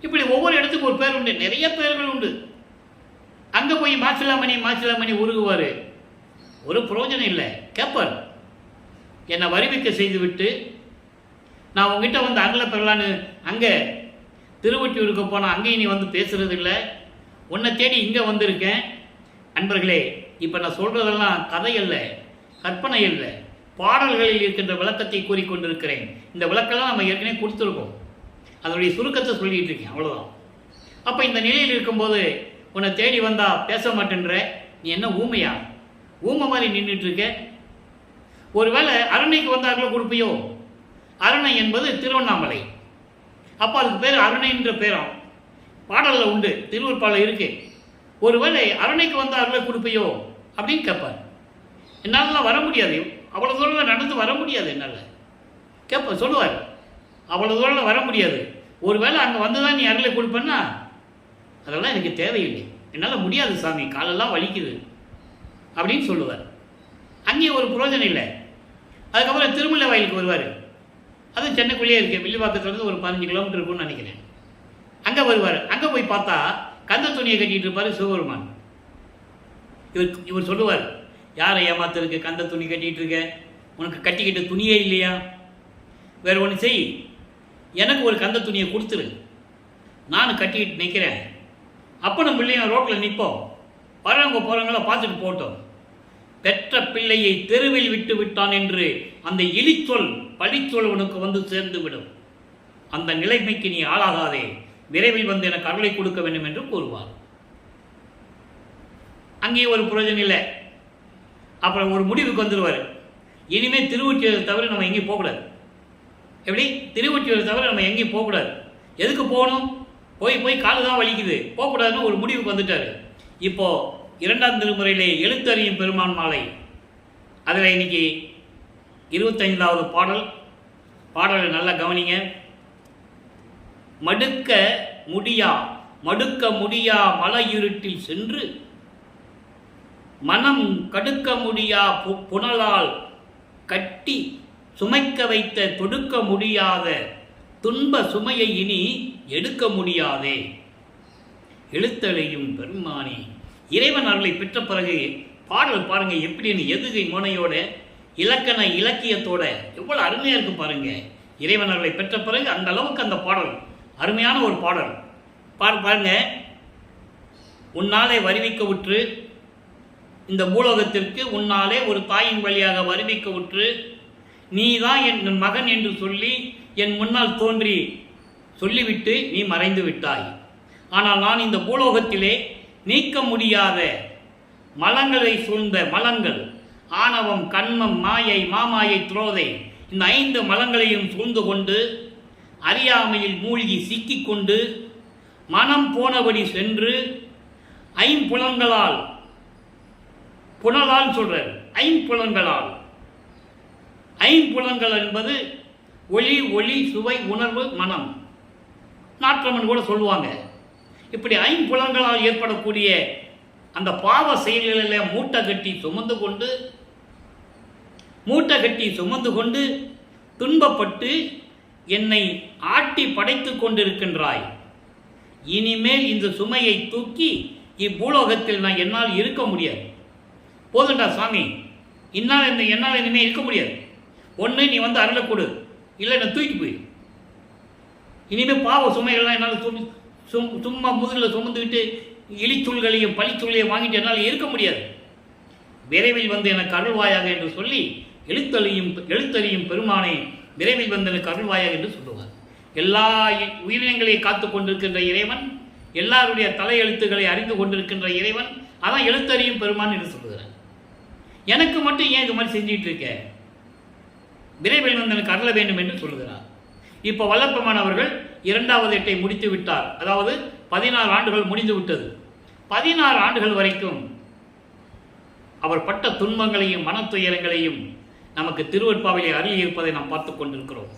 இப்படி ஒவ்வொரு இடத்துக்கு ஒரு பேர் உண்டு, நிறைய பேர்கள் உண்டு. அங்கே போய் மாசிலாமணி உருகுவார். ஒரு பிரயோஜனம் இல்லை. கேட்பார், என்னை வருவிக்க செய்துவிட்டு நான் உங்ககிட்ட வந்து அருளை பெறலான்னு அங்கே திருவொற்றியூருக்கு போனால் அங்கேயும் நீ வந்து பேசுறது இல்லை, உன்னை தேடி இங்கே வந்திருக்கேன். அன்பர்களே, இப்போ நான் சொல்கிறதெல்லாம் கதை அல்ல, கற்பனை அல்ல, பாடல்களில் இருக்கின்ற விளக்கத்தை கூறிக்கொண்டிருக்கிறேன். இந்த விளக்கெல்லாம் நம்ம ஏற்கனவே கொடுத்துருக்கோம், அதனுடைய சுருக்கத்தை சொல்லிகிட்டு இருக்கேன், அவ்வளோதான். அப்போ இந்த நிலையில் இருக்கும்போது உன்னை தேடி வந்தால் பேச மாட்டேன்ற, நீ என்ன ஊமையா? ஊமை மாதிரி நின்றுட்டுருக்க. ஒருவேளை அரணைக்கு வந்தார்களோ கொடுப்பியோ? அரணை என்பது திருவண்ணாமலை. அப்போ அதுக்கு பேர் அரணைன்ற பேரும் பாடலில் உண்டு, திருவள்ளுவரில் இருக்கு. ஒருவேளை அரணைக்கு வந்தார்களோ கொடுப்பியோ அப்படின்னு கேட்பார். என்னாலலாம் வர முடியாது, அவ்வளோ தூரம் நடந்து வர முடியாது என்னால். சொல்லுவார், அவ்வளோ தூரம் வர முடியாது, ஒருவேளை அங்கே வந்து தான் நீ அருளை கொடுப்பேன்னா அதெல்லாம் எனக்கு தேவையில்லை, என்னால் முடியாது சாமி, காலெல்லாம் வலிக்குது அப்படின்னு சொல்லுவார். அங்கேயும் ஒரு புரோஜனம் இல்லை. அதுக்கப்புறம் திருமலை வயலுக்கு வருவார். அது சென்னைக்குள்ளேயே இருக்குது, வில்லிவாக்கத்துலேருந்து ஒரு 15 கிலோமீட்டர் இருக்குன்னு நினைக்கிறேன். அங்கே வருவார். அங்கே போய் பார்த்தா கந்த துணியை கட்டிகிட்டு இருப்பார் சிவபெருமான். இவர் சொல்லுவார், யாரை ஏமாத்துறதுக்கு கந்த துணி கட்டிகிட்டு இருக்க? உனக்கு கட்டிக்கிட்ட துணியே இல்லையா? வேறு ஒன்று செய், எனக்கு ஒரு கந்த துணியை கொடுத்துரு, நான் கட்டிக்கிட்டு நிற்கிறேன். அப்போ நம்ம பிள்ளைங்க ரோட்டில் நிற்போம், வரவங்க போகிறவங்கள பார்த்துட்டு போட்டோம். பெற்ற பிள்ளையை தெருவில் விட்டு விட்டான் என்று அந்த இழிச்சொல் பழிச்சொல் உனக்கு வந்து சேர்ந்து விடும். அந்த நிலைமைக்கு நீ ஆளாகாதே, விரைவில் வந்து எனக்கு அருளை கொடுக்க வேண்டும் என்று கூறுவார். அங்கே ஒரு பிரயோஜனம் இல்லை. அப்புறம் ஒரு முடிவுக்கு வந்துடுவார், இனிமேல் திருவொற்றியூரை தவிர நம்ம எங்கேயும் போகக்கூடாது. எப்படி? திருவொற்றியூரை தவிர நம்ம எங்கேயும் போகக்கூடாது. எதுக்கு போகணும்? போய் காலு தான் வலிக்குது, போகக்கூடாதுன்னு ஒரு முடிவுக்கு வந்துட்டார். இப்போது 2ஆம் திருமுறையிலே எழுத்தறியும் பெருமான் மாலை, அதில் இன்னைக்கு 25வது பாடலை நல்லா கவனிங்க. மடுக்க முடியா மலை இருட்டில் சென்று மனம் கடுக்க முடியா புனலால் கட்டி சுமைக்க வைத்த தொடுக்க முடியாத துன்ப சுமையை இனி எடுக்க முடியாதே. எழுத்தறியும் பெருமானே, இறைவன் அருளை பெற்ற பிறகு பாடல் பாருங்க எப்படின்னு எதுகை முனையோட இலக்கண இலக்கியத்தோட எவ்வளவு அருமையா இருக்கு பாருங்க. இறைவன் அருளை பெற்ற பிறகு அந்த அளவுக்கு அந்த பாடல் அருமையான ஒரு பாடல். பாருங்க, உன்னாலே வருவிக்க உற்று, இந்த பூலோகத்திற்கு உன்னாலே ஒரு தாயின் வழியாக வருவிக்க உற்று, நீதான் என் மகன் என்று சொல்லி என் முன்னால் தோன்றி சொல்லிவிட்டு நீ மறைந்து விட்டாய். ஆனால் நான் இந்த பூலோகத்திலே நீக்க முடியாத மலங்களை சூழ்ந்த மலங்கள், ஆணவம், கண்மம், மாயை, மாமாயை, துரோதை, இந்த 5 மலங்களையும் சூழ்ந்து கொண்டு அறியாமையில் மூழ்கி சிக்கிக்கொண்டு மனம் போனபடி சென்று ஐம்புலன்களால், புனலால் சொல்றார், ஐம்புலன்கள் என்பது ஒளி, சுவை, உணர்வு, மனம், நாற்றமன் கூட சொல்லுவாங்க. இப்படி ஐம்புலன்களால் ஏற்படக்கூடிய அந்த பாவ செயல்களில் மூட்டை கட்டி சுமந்து கொண்டு துன்பப்பட்டு என்னை ஆட்டி படைத்து கொண்டிருக்கின்றாய். இனிமேல் இந்த சுமையை தூக்கி இப்பூலோகத்தில் நான் என்னால் இருக்க முடியாது. போதுண்டா சாமி, என்னால் இனிமேல் இருக்க முடியாது. ஒன்று நீ வந்து அருளை கொடு, இல்லை நான் தூக்கி போய். இனிமேல் பாவ சுமைகள்லாம் என்னால் சும்மா முதுகில் சுமந்துக்கிட்டு இழிச்சொல்களையும் பழிச்சொல்லையும் வாங்கிட்டு என்னால் இருக்க முடியாது. விரைவில் வந்து எனக்கு அருள்வாயாக என்று சொல்லி எழுத்தறியும் பெருமானை விரைவில் வந்து எனக்கு அருள்வாயாக என்று சொல்லுவார். எல்லா உயிரினங்களையும் காத்து கொண்டிருக்கின்ற இறைவன், எல்லாருடைய தலையெழுத்துக்களை அறிந்து கொண்டிருக்கின்ற இறைவன், அதான் எழுத்தறியும் பெருமான் என்று சொல்லுகிறார். எனக்கு மட்டும் ஏன் இது மாதிரி செஞ்சிட்டு இருக்க? விரைவில் வந்து எனக்கு அருள வேண்டும் என்று சொல்லுகிறார். இப்போ வல்லப்பெருமான் அவர்கள் 2வது எட்டை முடித்து விட்டார். அதாவது 16 ஆண்டுகள் முடிந்து விட்டது. 16 ஆண்டுகள் வரைக்கும் அவர் பட்ட துன்பங்களையும் மனத்துயரங்களையும் நமக்கு திருவெட்பாவிலே அருள் இருப்பதை நாம் பார்த்து கொண்டிருக்கிறோம்.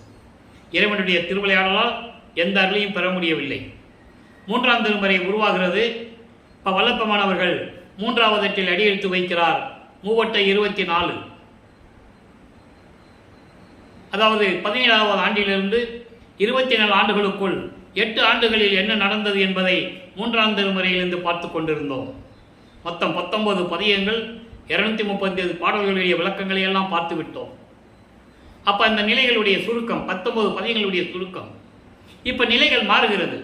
இறைவனுடைய திருவிளையாடலால் எந்த அருளையும் பெற முடியவில்லை. 3ஆம் திருமுறை உருவாகிறது. இப்போ வல்லப்பெருமான் அவர்கள் 3வது எட்டில் அடியெடுத்து வைக்கிறார். 3/24, அதாவது 17வது ஆண்டிலிருந்து 24 ஆண்டுகளுக்குள் 8 ஆண்டுகளில் என்ன நடந்தது என்பதை 3ஆம் திருமுறையிலிருந்து பார்த்து கொண்டிருந்தோம். மொத்தம் 19 பதியங்கள், 235 பாடல்களுடைய விளக்கங்களை எல்லாம் பார்த்து விட்டோம். அப்போ அந்த நிலைகளுடைய சுருக்கம், 19 பதியங்களுடைய சுருக்கம். இப்போ நிலைகள் மாறுகிறது.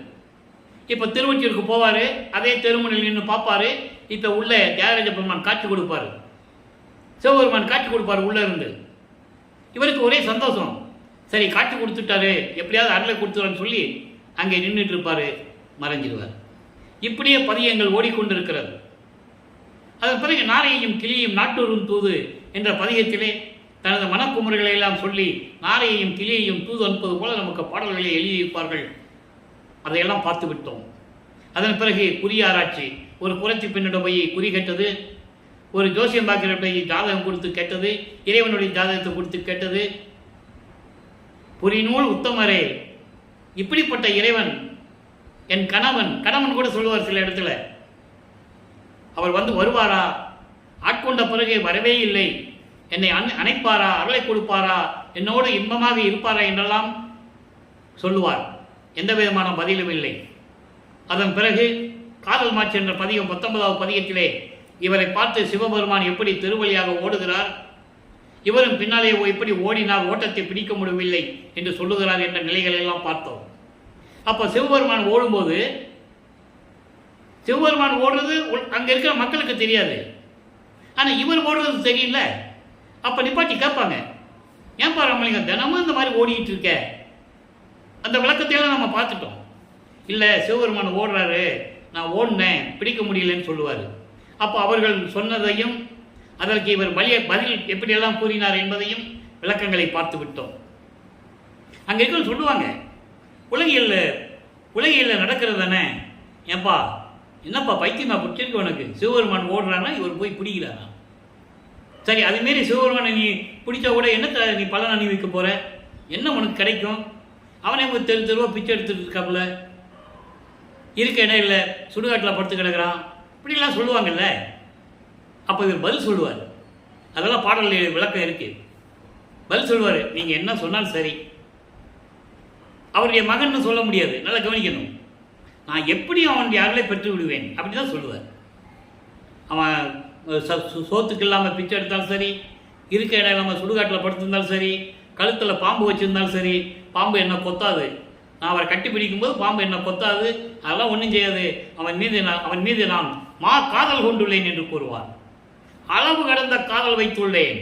இப்போ திருவொற்றியூருக்கு போவார், அதே தெருமுனையில் நின்று பார்ப்பாரு. இப்போ உள்ள தியாகராஜ பெருமான் காட்சி கொடுப்பாரு, சிவபெருமான் காட்சி கொடுப்பாரு உள்ள இருந்து. இவருக்கு ஒரே சந்தோஷம், சரி காட்சி கொடுத்துட்டாரு, எப்படியாவது அருளை கொடுத்துருன்னு சொல்லி அங்கே நின்றுட்டு இருப்பாரு, மறைஞ்சிடுவார். இப்படியே பதியங்கள் ஓடிக்கொண்டிருக்கிறது. அதன் பிறகு நாரையையும் கிளியையும் நாட்டூரும் தூது என்ற பதியத்திலே தனது மனக்குமுறைகளை எல்லாம் சொல்லி நாரையையும் கிளியையும் தூது அனுப்பது போல நமக்கு பாடல்களை எழுதியிருப்பார்கள். அதையெல்லாம் பார்த்து விட்டோம். அதன் பிறகு குறி ஆராய்ச்சி, ஒரு குறைச்சி பெண்ணிடம் போய் குறி கேட்டது, ஒரு ஜோசியம் பார்க்கிற போய் ஜாதகம் கொடுத்து கேட்டது, இறைவனுடைய ஜாதகத்தை கொடுத்து கேட்டது. புரிநூல் உத்தமரே, இப்படிப்பட்ட இறைவன் என் கணவன் கூட சொல்லுவார் சில இடத்துல. அவர் வந்து வருவாரா, ஆட்கொண்ட பிறகு வரவே இல்லை, என்னை அணைப்பாரா, அருளை கொடுப்பாரா, என்னோடு இன்பமாக இருப்பாரா என்றெல்லாம் சொல்லுவார். எந்த விதமான பதிலும் இல்லை. அதன் பிறகு காதல் மாட்சி என்ற பதிகம் 19வது பதிகத்திலே இவரை பார்த்து சிவபெருமான் எப்படி திருவழியாக ஓடுகிறார், இவரும் பின்னாலே எப்படி ஓடினார், ஓட்டத்தை பிடிக்க முடியவில்லை என்று சொல்லுகிறார் என்ற நிலைகளை எல்லாம் பார்த்தோம். அப்போ சிவபெருமான் ஓடும்போது, சிவபெருமான் ஓடுறது அங்கே இருக்கிற மக்களுக்கு தெரியாது, ஆனால் இவர் ஓடுறது தெரியல. அப்போ நிப்பாட்டி கேட்பாங்க, ஏன்பா ராமலிங்கம் தினமும் இந்த மாதிரி ஓடிக்கிட்டு இருக்க? அந்த விளக்கத்தையெல்லாம் நம்ம பார்த்துட்டோம். இல்லை சிவபெருமான் ஓடுறாரு, நான் ஓடினேன், பிடிக்க முடியலன்னு சொல்லுவார். அப்போ அவர்கள் சொன்னதையும் அதற்கு இவர் பதில் எப்படியெல்லாம் கூறினார் என்பதையும் விளக்கங்களை பார்த்து விட்டோம். அங்கே இருக்க சொல்லுவாங்க, உலகியலில் நடக்கிறது தானே, ஏன்பா என்னப்பா பைத்தியமா பிடிச்சிருக்கு உனக்கு, சிவபெருமான் ஓடுறானா இவர் போய் பிடிக்கிறாரா? சரி, அதுமாரி சிவபெருமானை நீ பிடிச்சா கூட என்ன நீ பலன் அணிவிக்க போகிற, என்ன உனக்கு கிடைக்கும்? அவனே தெருவா பிச்சை எடுத்துட்டு இருக்காப்புல, இருக்க இடம் இல்லை, சுடுகாட்டில் படுத்து கிடக்கிறான், இப்படிலாம் சொல்லுவாங்கல்ல. அப்போ இவர் பதில் சொல்லுவார். அதெல்லாம் பாடல் விளக்கம் இருக்கு. பதில் சொல்லுவார், நீங்கள் என்ன சொன்னாலும் சரி. அவருடைய மகன் சொல்ல முடியாது, நல்லா கவனிக்கணும். நான் எப்படியும் அவனுடைய அருளை பெற்று விடுவேன் அப்படி தான் சொல்லுவார். அவன் சோத்துக்கு இல்லாமல் பிச்சை எடுத்தாலும் சரி, இருக்க இடம் இல்லாமல் சுடுகாட்டில் படுத்திருந்தாலும் சரி, கழுத்தில் பாம்பு வச்சுருந்தாலும் சரி, பாம்பு என்ன கொத்தாது. நான் அவரை கட்டி பிடிக்கும்போது பாம்பு என்ன கொத்தாது, அதெல்லாம் ஒன்றும் செய்யாது. அவன் மீது நான் காதல் கொண்டுள்ளேன் என்று கூறுவார். அளவு கடந்த காதல் வைத்துள்ளேன்,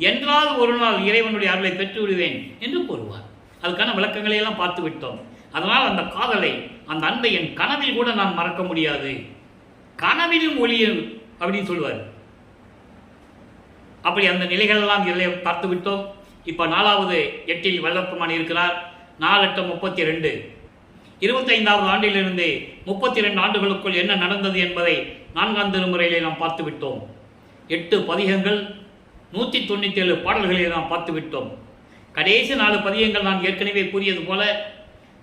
என்றாவது ஒரு நாள் இறைவனுடைய அருளை பெற்று விடுவேன் என்று கூறுவார். அதுக்கான விளக்கங்களை எல்லாம் பார்த்து விட்டோம். அதனால் அந்த காதலை, அந்த அன்பை என் கனவில் கூட நான் மறக்க முடியாது, கனவிலும் ஒளியும் அப்படின்னு சொல்லுவார். அப்படி அந்த நிலைகள் எல்லாம் இதில் பார்த்து விட்டோம். இப்போ 4வது எட்டில் வல்லப்பெருமான் இருக்கிறார். 4×8 = 32. 25வது ஆண்டிலிருந்து 32 ஆண்டுகளுக்குள் என்ன நடந்தது என்பதை 4ஆம் திருமுறையிலே நாம் பார்த்து விட்டோம். 8 பதிகங்கள், 197 பாடல்களை நாம் பார்த்து விட்டோம். கடைசி 4 பதிகங்கள் நான் ஏற்கனவே கூறியது போல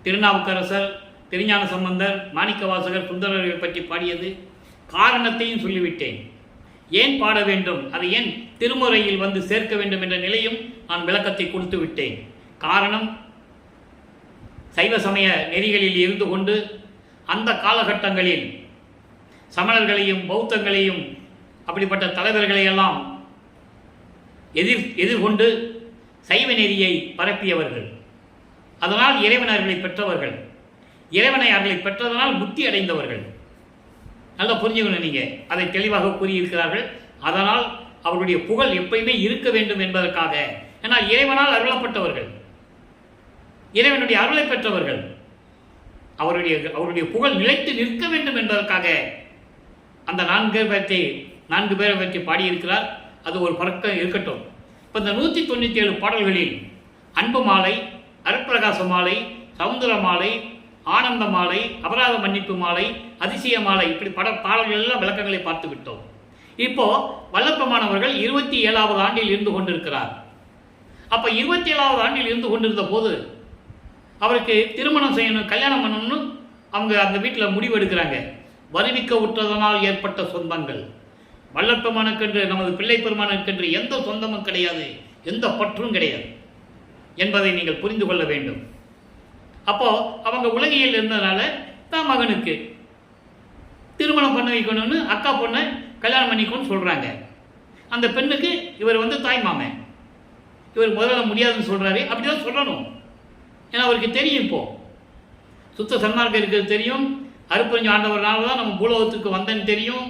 திருநாவுக்கரசர், திருஞான சம்பந்தர், மாணிக்கவாசகர், சுந்தரரை பற்றி பாடியது. காரணத்தையும் சொல்லிவிட்டேன், ஏன் பாட வேண்டும், அதை ஏன் திருமுறையில் வந்து சேர்க்க வேண்டும் என்ற நிலையும் நான் விளக்கத்தை கொடுத்து விட்டேன். காரணம், சைவ சமய நெறிகளில் இருந்து கொண்டு அந்த காலகட்டங்களில் சமணர்களையும் பௌத்தங்களையும் அப்படிப்பட்ட தலைவர்களையெல்லாம் எதிர்கொண்டு சைவ நெறியை பரப்பியவர்கள். அதனால் இறைவனர்களை பெற்றவர்கள், இறைவனை அவர்களை பெற்றதனால் புத்தி அடைந்தவர்கள். நல்லா புரிஞ்சுக்கணும், நீங்கள் அதை தெளிவாக கூறியிருக்கிறார்கள். அதனால் அவருடைய புகழ் எப்பயுமே இருக்க வேண்டும் என்பதற்காக, ஏன்னால் இறைவனால் அருளப்பட்டவர்கள், இறைவனுடைய அருளை பெற்றவர்கள், அவருடைய புகழ் நிலைத்து நிற்க வேண்டும் என்பதற்காக அந்த 4 பேரை பற்றி பாடியிருக்கிறார். அது ஒரு பறக்கம் இருக்கட்டும். இப்போ இந்த 197 பாடல்களில் அன்பு மாலை, அருட்பிரகாச மாலை, சவுந்தர மாலை, ஆனந்த மாலை, அபராத மன்னிப்பு மாலை, அதிசய மாலை, இப்படி பாடல்கள் எல்லாம் விளக்கங்களை பார்த்து விட்டோம். இப்போ வல்லப்பெருமானவர்கள் 27வது ஆண்டில் இருந்து கொண்டிருக்கிறார். அப்போ 27வது ஆண்டில் இருந்து கொண்டிருந்த போது அவருக்கு திருமணம் செய்யணும், கல்யாணம் பண்ணணும்னு அவங்க அந்த வீட்டில் முடிவு எடுக்கிறாங்க. வருவிக்க உற்றதனால் ஏற்பட்ட சொந்தங்கள். வல்லப்பெருமானுக்கென்று, நமது பிள்ளை பெருமானுக்கென்று எந்த சொந்தமும் கிடையாது, எந்த பற்றும் கிடையாது என்பதை நீங்கள் புரிந்து கொள்ள வேண்டும். அப்போ அவங்க உலகியல் இருந்ததுனால தான் மகனுக்கு திருமணம் பண்ண வைக்கணும்னு அக்கா பொண்ணை கல்யாணம் பண்ணிக்கணும்னு சொல்கிறாங்க. அந்த பெண்ணுக்கு இவர் தாய் மாமன், இவர் முதல்ல முடியாதுன்னு சொல்கிறாரு. அப்படி தான் சொல்லணும், ஏன்னா அவருக்கு தெரியும். இப்போ சுத்த சன்மார்க்கம் இருக்கிறது தெரியும். அருட்பெருஞ்சோதி ஆண்டவர்னால தான் நம்ம பூலோகத்துக்கு வந்தேன்னு தெரியும்.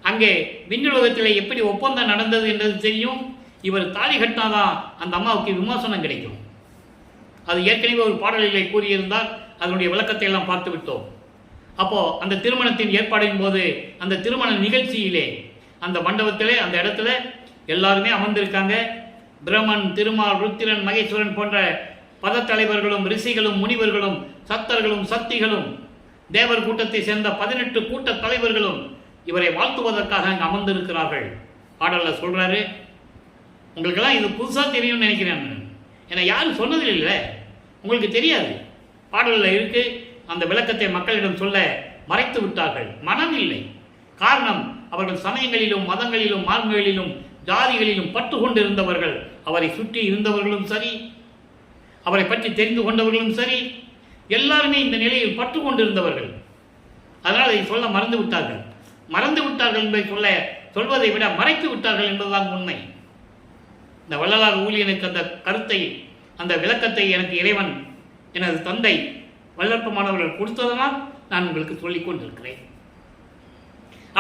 அங்கே விண்ணுலகத்தில் எப்படி ஒப்பந்தம் நடந்தது என்றது தெரியும். இவர் தாலி கட்டினாதான் அந்த அம்மாவுக்கு விமோசனம் கிடைக்கும். அது ஏற்கனவே ஒரு பாடலிலே கூறியிருந்தால் அதனுடைய விளக்கத்தை எல்லாம் பார்த்து விட்டோம். அப்போது அந்த திருமணத்தின் ஏற்பாடின் போது அந்த திருமண நிகழ்ச்சியிலே அந்த மண்டபத்திலே அந்த இடத்துல எல்லாருமே அமர்ந்திருக்காங்க. பிரம்மன், திருமால், ருத்திரன், மகேஸ்வரன் போன்ற பதத்தலைவர்களும் ரிஷிகளும் முனிவர்களும் சத்தர்களும் சக்திகளும் தேவர் கூட்டத்தை சேர்ந்த 18 கூட்ட தலைவர்களும் இவரை வாழ்த்துவதற்காக அங்கே அமர்ந்திருக்கிறார்கள். பாடலில் சொல்கிறாரு, உங்களுக்கெல்லாம் இது புதுசாக தெரியும்னு நினைக்கிறேன். ஏன்னா யாரும் சொன்னதில்லை, உங்களுக்கு தெரியாது. பாடலில் இருக்கு. அந்த விளக்கத்தை மக்களிடம் சொல்ல மறைத்து விட்டார்கள். மனம் இல்லை. காரணம், அவர்கள் சமயங்களிலும் மதங்களிலும் மார்க்கங்களிலும் ஜாதிகளிலும் பற்று கொண்டு இருந்தவர்கள். அவரை சுற்றி இருந்தவர்களும் சரி, அவரை பற்றி தெரிந்து கொண்டவர்களும் சரி, எல்லாருமே இந்த நிலையில் பற்று கொண்டிருந்தவர்கள். அதனால் அதை சொல்ல மறந்து விட்டார்கள். மறந்து விட்டார்கள் என்பதை சொல்வதை விட மறைத்து விட்டார்கள் என்பதுதான் உண்மை. இந்த வள்ளலார் ஊழியனுக்கு அந்த கருத்தை, அந்த விளக்கத்தை எனக்கு இறைவன், எனது தந்தை வல்லற்பமானவர்கள் கொடுத்ததனால் நான் உங்களுக்கு சொல்லிக் கொண்டிருக்கிறேன்.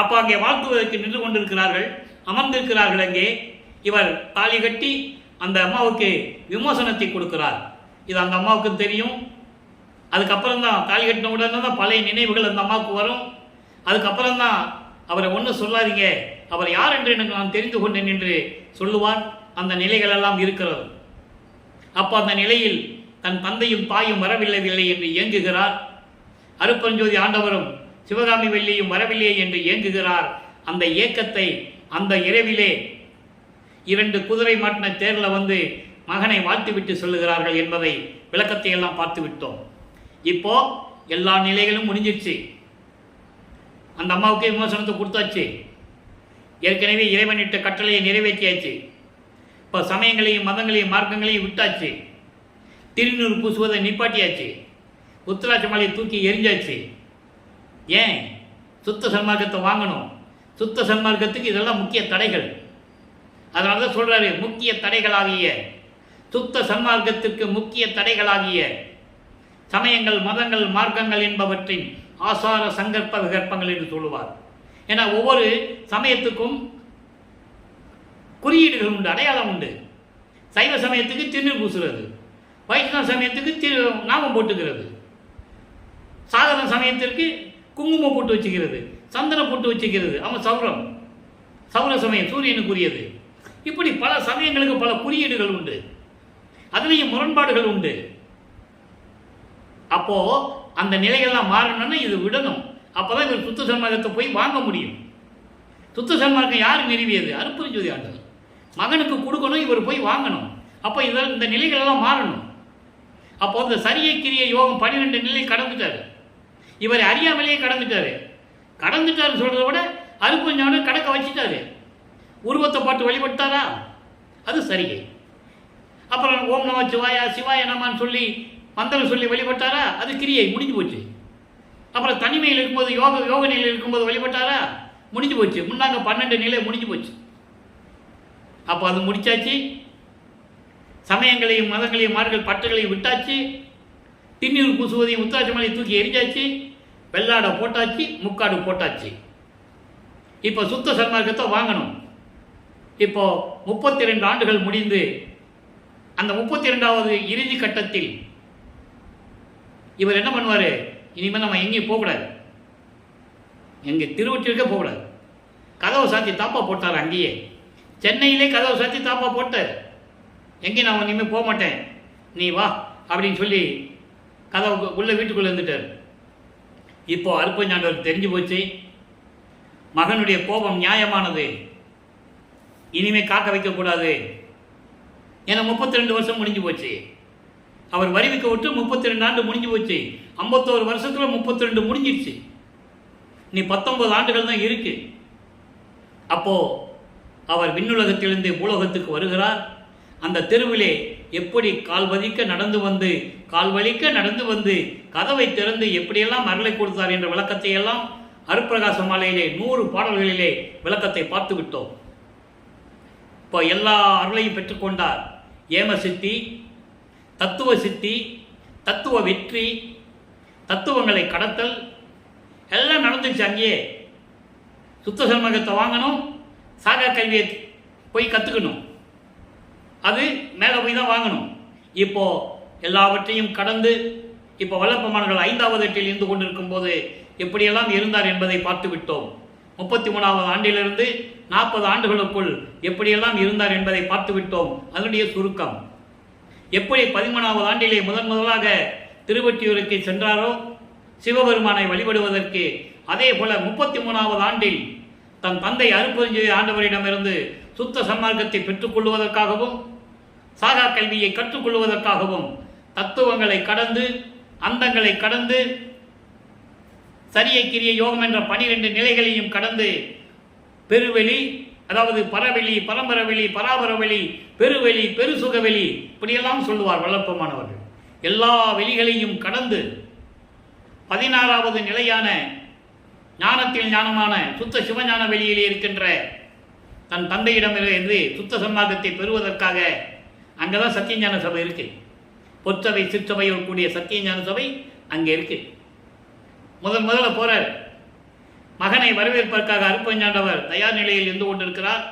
அப்போ அங்கே வாழ்த்துவதற்கு நின்று கொண்டிருக்கிறார்கள், அமர்ந்திருக்கிறார்கள். அங்கே இவர் தாலி கட்டி அந்த அம்மாவுக்கு விமோசனத்தை கொடுக்கிறார். இது அந்த அம்மாவுக்கு தெரியும். அதுக்கப்புறம் தான் தாலி கட்டின உடனே தான் பழைய நினைவுகள் அந்த அம்மாவுக்கு வரும். அதுக்கப்புறம் தான் அவரை ஒன்றும் சொல்லாதீங்க, அவர் யார் என்று எனக்கு நான் தெரிந்து கொண்டேன் என்று சொல்லுவார். அந்த நிலைகள் எல்லாம் இருக்கிறது. அப்போ அந்த நிலையில் தன் தந்தையும் தாயும் வரவில்லை என்று ஏங்குகிறார். அருட்பெருஞ்சோதி ஆண்டவரும் சிவகாமி வெள்ளியும் வரவில்லை என்று ஏங்குகிறார். அந்த ஏக்கத்தை அந்த இரவிலே 2 குதிரை மாட்டின தேரில் வந்து மகனை வாழ்த்துவிட்டு சொல்லுகிறார்கள் என்பதை விளக்கத்தை எல்லாம் பார்த்து விட்டோம். இப்போ எல்லா நிலைகளும் முடிஞ்சிருச்சு. அந்த அம்மாவுக்கு விமோசனத்தை கொடுத்தாச்சு. ஏற்கனவே இறைவனிட்ட கட்டளையை நிறைவேற்றியாச்சு. இப்போ சமயங்களையும் மதங்களையும் மார்க்கங்களையும் விட்டாச்சு. திருநூறு பூசுவதை நிப்பாட்டியாச்சு. உத்திராட்ச மலையை தூக்கி எரிஞ்சாச்சு. ஏன்? சுத்த சன்மார்க்கத்தை வாங்கணும். சுத்த சன்மார்க்கத்துக்கு இதெல்லாம் முக்கிய தடைகள். அதனால தான் சொல்றாரு, முக்கிய தடைகளாகிய சுத்த சன்மார்க்கத்திற்கு முக்கிய தடைகளாகிய சமயங்கள், மதங்கள், மார்க்கங்கள் என்பவற்றின் ஆசார சங்கற்ப விகற்பங்கள் என்று சொல்லுவார். ஏன்னா ஒவ்வொரு சமயத்துக்கும் குறியீடுகள் உண்டு, அடையாளம் உண்டு. சைவ சமயத்துக்கு திருநீர் பூசுறது, வைஷ்ணவ சமயத்துக்கு நாமம் போட்டுக்கிறது, சாதாரண சமயத்திற்கு குங்குமம் போட்டு வச்சுக்கிறது, சந்தனம் போட்டு வச்சுக்கிறது. அவன் சௌர சமயம் சூரியனுக்குரியது. இப்படி பல சமயங்களுக்கு பல குறியீடுகள் உண்டு. அதுலேயும் முரண்பாடுகள் உண்டு. அப்போ அந்த நிலைகள்லாம் மாறணும்னா இது விடணும். அப்போதான் இவர் சுத்த சன்மார்க்கத்தை போய் வாங்க முடியும். சுத்த சன்மார்க்கம் யார் நிறுவியது? அருட்பெருஞ்சோதி ஆண்டவர். மகனுக்கு கொடுக்கணும், இவர் போய் வாங்கணும். அப்போ இதெல்லாம் இந்த நிலைகளெல்லாம் மாறணும். அப்போ இந்த சரியை கிரிய யோகம் 12 நிலை கடந்துட்டாரு. இவர் அறியாமலேயே கடந்துட்டாரு சொல்றதை விட அருட்பெருஞ்சோதி கடக்க வச்சுட்டாரு. உருவத்தை பாட்டு வழிபட்டாரா? அது சரியை. அப்புறம் ஓம் நம சிவாயா சிவாய நமன்னு சொல்லி மந்திரம் சொல்லி வழிபட்டாரா? அது கிரியை, முடிஞ்சு போச்சு. அப்புறம் தனிமையில் இருக்கும்போது யோக நிலையில் இருக்கும்போது வழிபட்டாரா? முடிஞ்சு போச்சு. முன்னாங்க 12 நிலை முடிஞ்சு போச்சு. அப்போ அது முடிச்சாச்சு. சமயங்களையும் மதங்களையும் மார்கள் பட்டுகளையும் விட்டாச்சு. திண்ணூர் பூசுவதையும் உத்திராட்ச மலையை தூக்கி எரிஞ்சாச்சு. வெள்ளாடை போட்டாச்சு, முக்காடு போட்டாச்சு. இப்போ சுத்த சன்மார்க்கத்தை வாங்கணும். இப்போ 32 ஆண்டுகள் முடிந்து அந்த 32வது இறுதி கட்டத்தில் இவர் என்ன பண்ணுவார்? இனிமேல் நம்ம எங்கேயும் போகக்கூடாது, எங்கே திருவொற்றிருக்க போகக்கூடாது. கதவை சாத்தி தாப்பா போட்டார். அங்கேயே சென்னையிலே கதவை சாத்தி தாப்பா போட்டார். எங்கேயும் நான் இனிமேல் போக மாட்டேன், நீ வா அப்படின்னு சொல்லி கதவுக்கு உள்ள வீட்டுக்குள்ளே இருந்துட்டார். இப்போ அருட்பெருஞ்சாண்டவருக்கு தெரிஞ்சு போச்சு, மகனுடைய கோபம் நியாயமானது, இனிமே காக்க வைக்கக்கூடாது. ஏன்னா 32 வருஷம் முடிஞ்சு போச்சு. அவர் வரிவிக்க விட்டு 32 ஆண்டு முடிஞ்சு போச்சு. 51 வருஷத்துல 32 முடிஞ்சிடுச்சு. நீ 19 ஆண்டுகள் தான் இருக்கு. அப்போ அவர் விண்ணுலகத்திலிருந்து பூலோகத்துக்கு வருகிறார். அந்த தெருவிலே எப்படி கால் வலிக்க நடந்து வந்து கதவை திறந்து எப்படியெல்லாம் அருளை கொடுத்தார் என்ற விளக்கத்தை எல்லாம் அருட்பிரகாச மாலையிலே 100 பாடல்களிலே விளக்கத்தை பார்த்து விட்டோம். இப்போ எல்லா அருளையும் பெற்றுக்கொண்டார். ஏம சித்தி, தத்துவ சித்தி, தத்துவ வெற்றி, தத்துவங்களை கடத்தல் எல்லாம் நடந்துச்சு. அங்கேயே சுத்த சன்மார்க்கத்தை வாங்கணும், சாகா கல்வியை போய் கற்றுக்கணும், அது மேலே போய் தான் வாங்கணும். இப்போ எல்லாவற்றையும் கடந்து இப்போ வல்லப்பமானவர்கள் 5வது எட்டில் இருந்து கொண்டிருக்கும் போது எப்படியெல்லாம் இருந்தார் என்பதை பார்த்து விட்டோம். 33வது ஆண்டிலிருந்து 40 ஆண்டுகளுக்குள் எப்படியெல்லாம் இருந்தார் என்பதை பார்த்து விட்டோம். அதனுடைய சுருக்கம் எப்படி 13வது ஆண்டிலே முதலாக திருவொற்றியூருக்கு சென்றாரோ சிவபெருமானை வழிபடுவதற்கு, அதே போல 33வது ஆண்டில் தன் தந்தை அருட்பெருஞ்சோதி ஆண்டவரிடமிருந்து சுத்த சன்மார்க்கத்தை பெற்றுக்கொள்வதற்காகவும் சாகா கல்வியை கற்றுக்கொள்வதற்காகவும் தத்துவங்களை கடந்து அந்தங்களை கடந்து சரியை கிரிய யோகம் என்ற 12 நிலைகளையும் கடந்து பெருவெளி, அதாவது பரவெளி, பரம்பரவெளி, பராபரவெளி, பெருவெளி, பெருசுகவெளி, இப்படியெல்லாம் சொல்லுவார் வல்லப்பமானவர்கள். எல்லா வெளிகளையும் கடந்து 16வது நிலையான ஞானத்தில் ஞானமான சுத்த சிவஞான வெளியிலே இருக்கின்ற தன் தந்தையிடமிருந்து சுத்த சன்மார்க்கத்தை பெறுவதற்காக அங்கதான் சத்தியஞான சபை இருக்கு. பொற்சபை சிற்றபையோடு கூடிய சத்தியஞான சபை அங்கே இருக்கு. முதல்ல போறார். மகனை வரவேற்பதற்காக அருட்பெருஞ்சாண்டவர் தயார் நிலையில் இருந்து கொண்டிருக்கிறார்.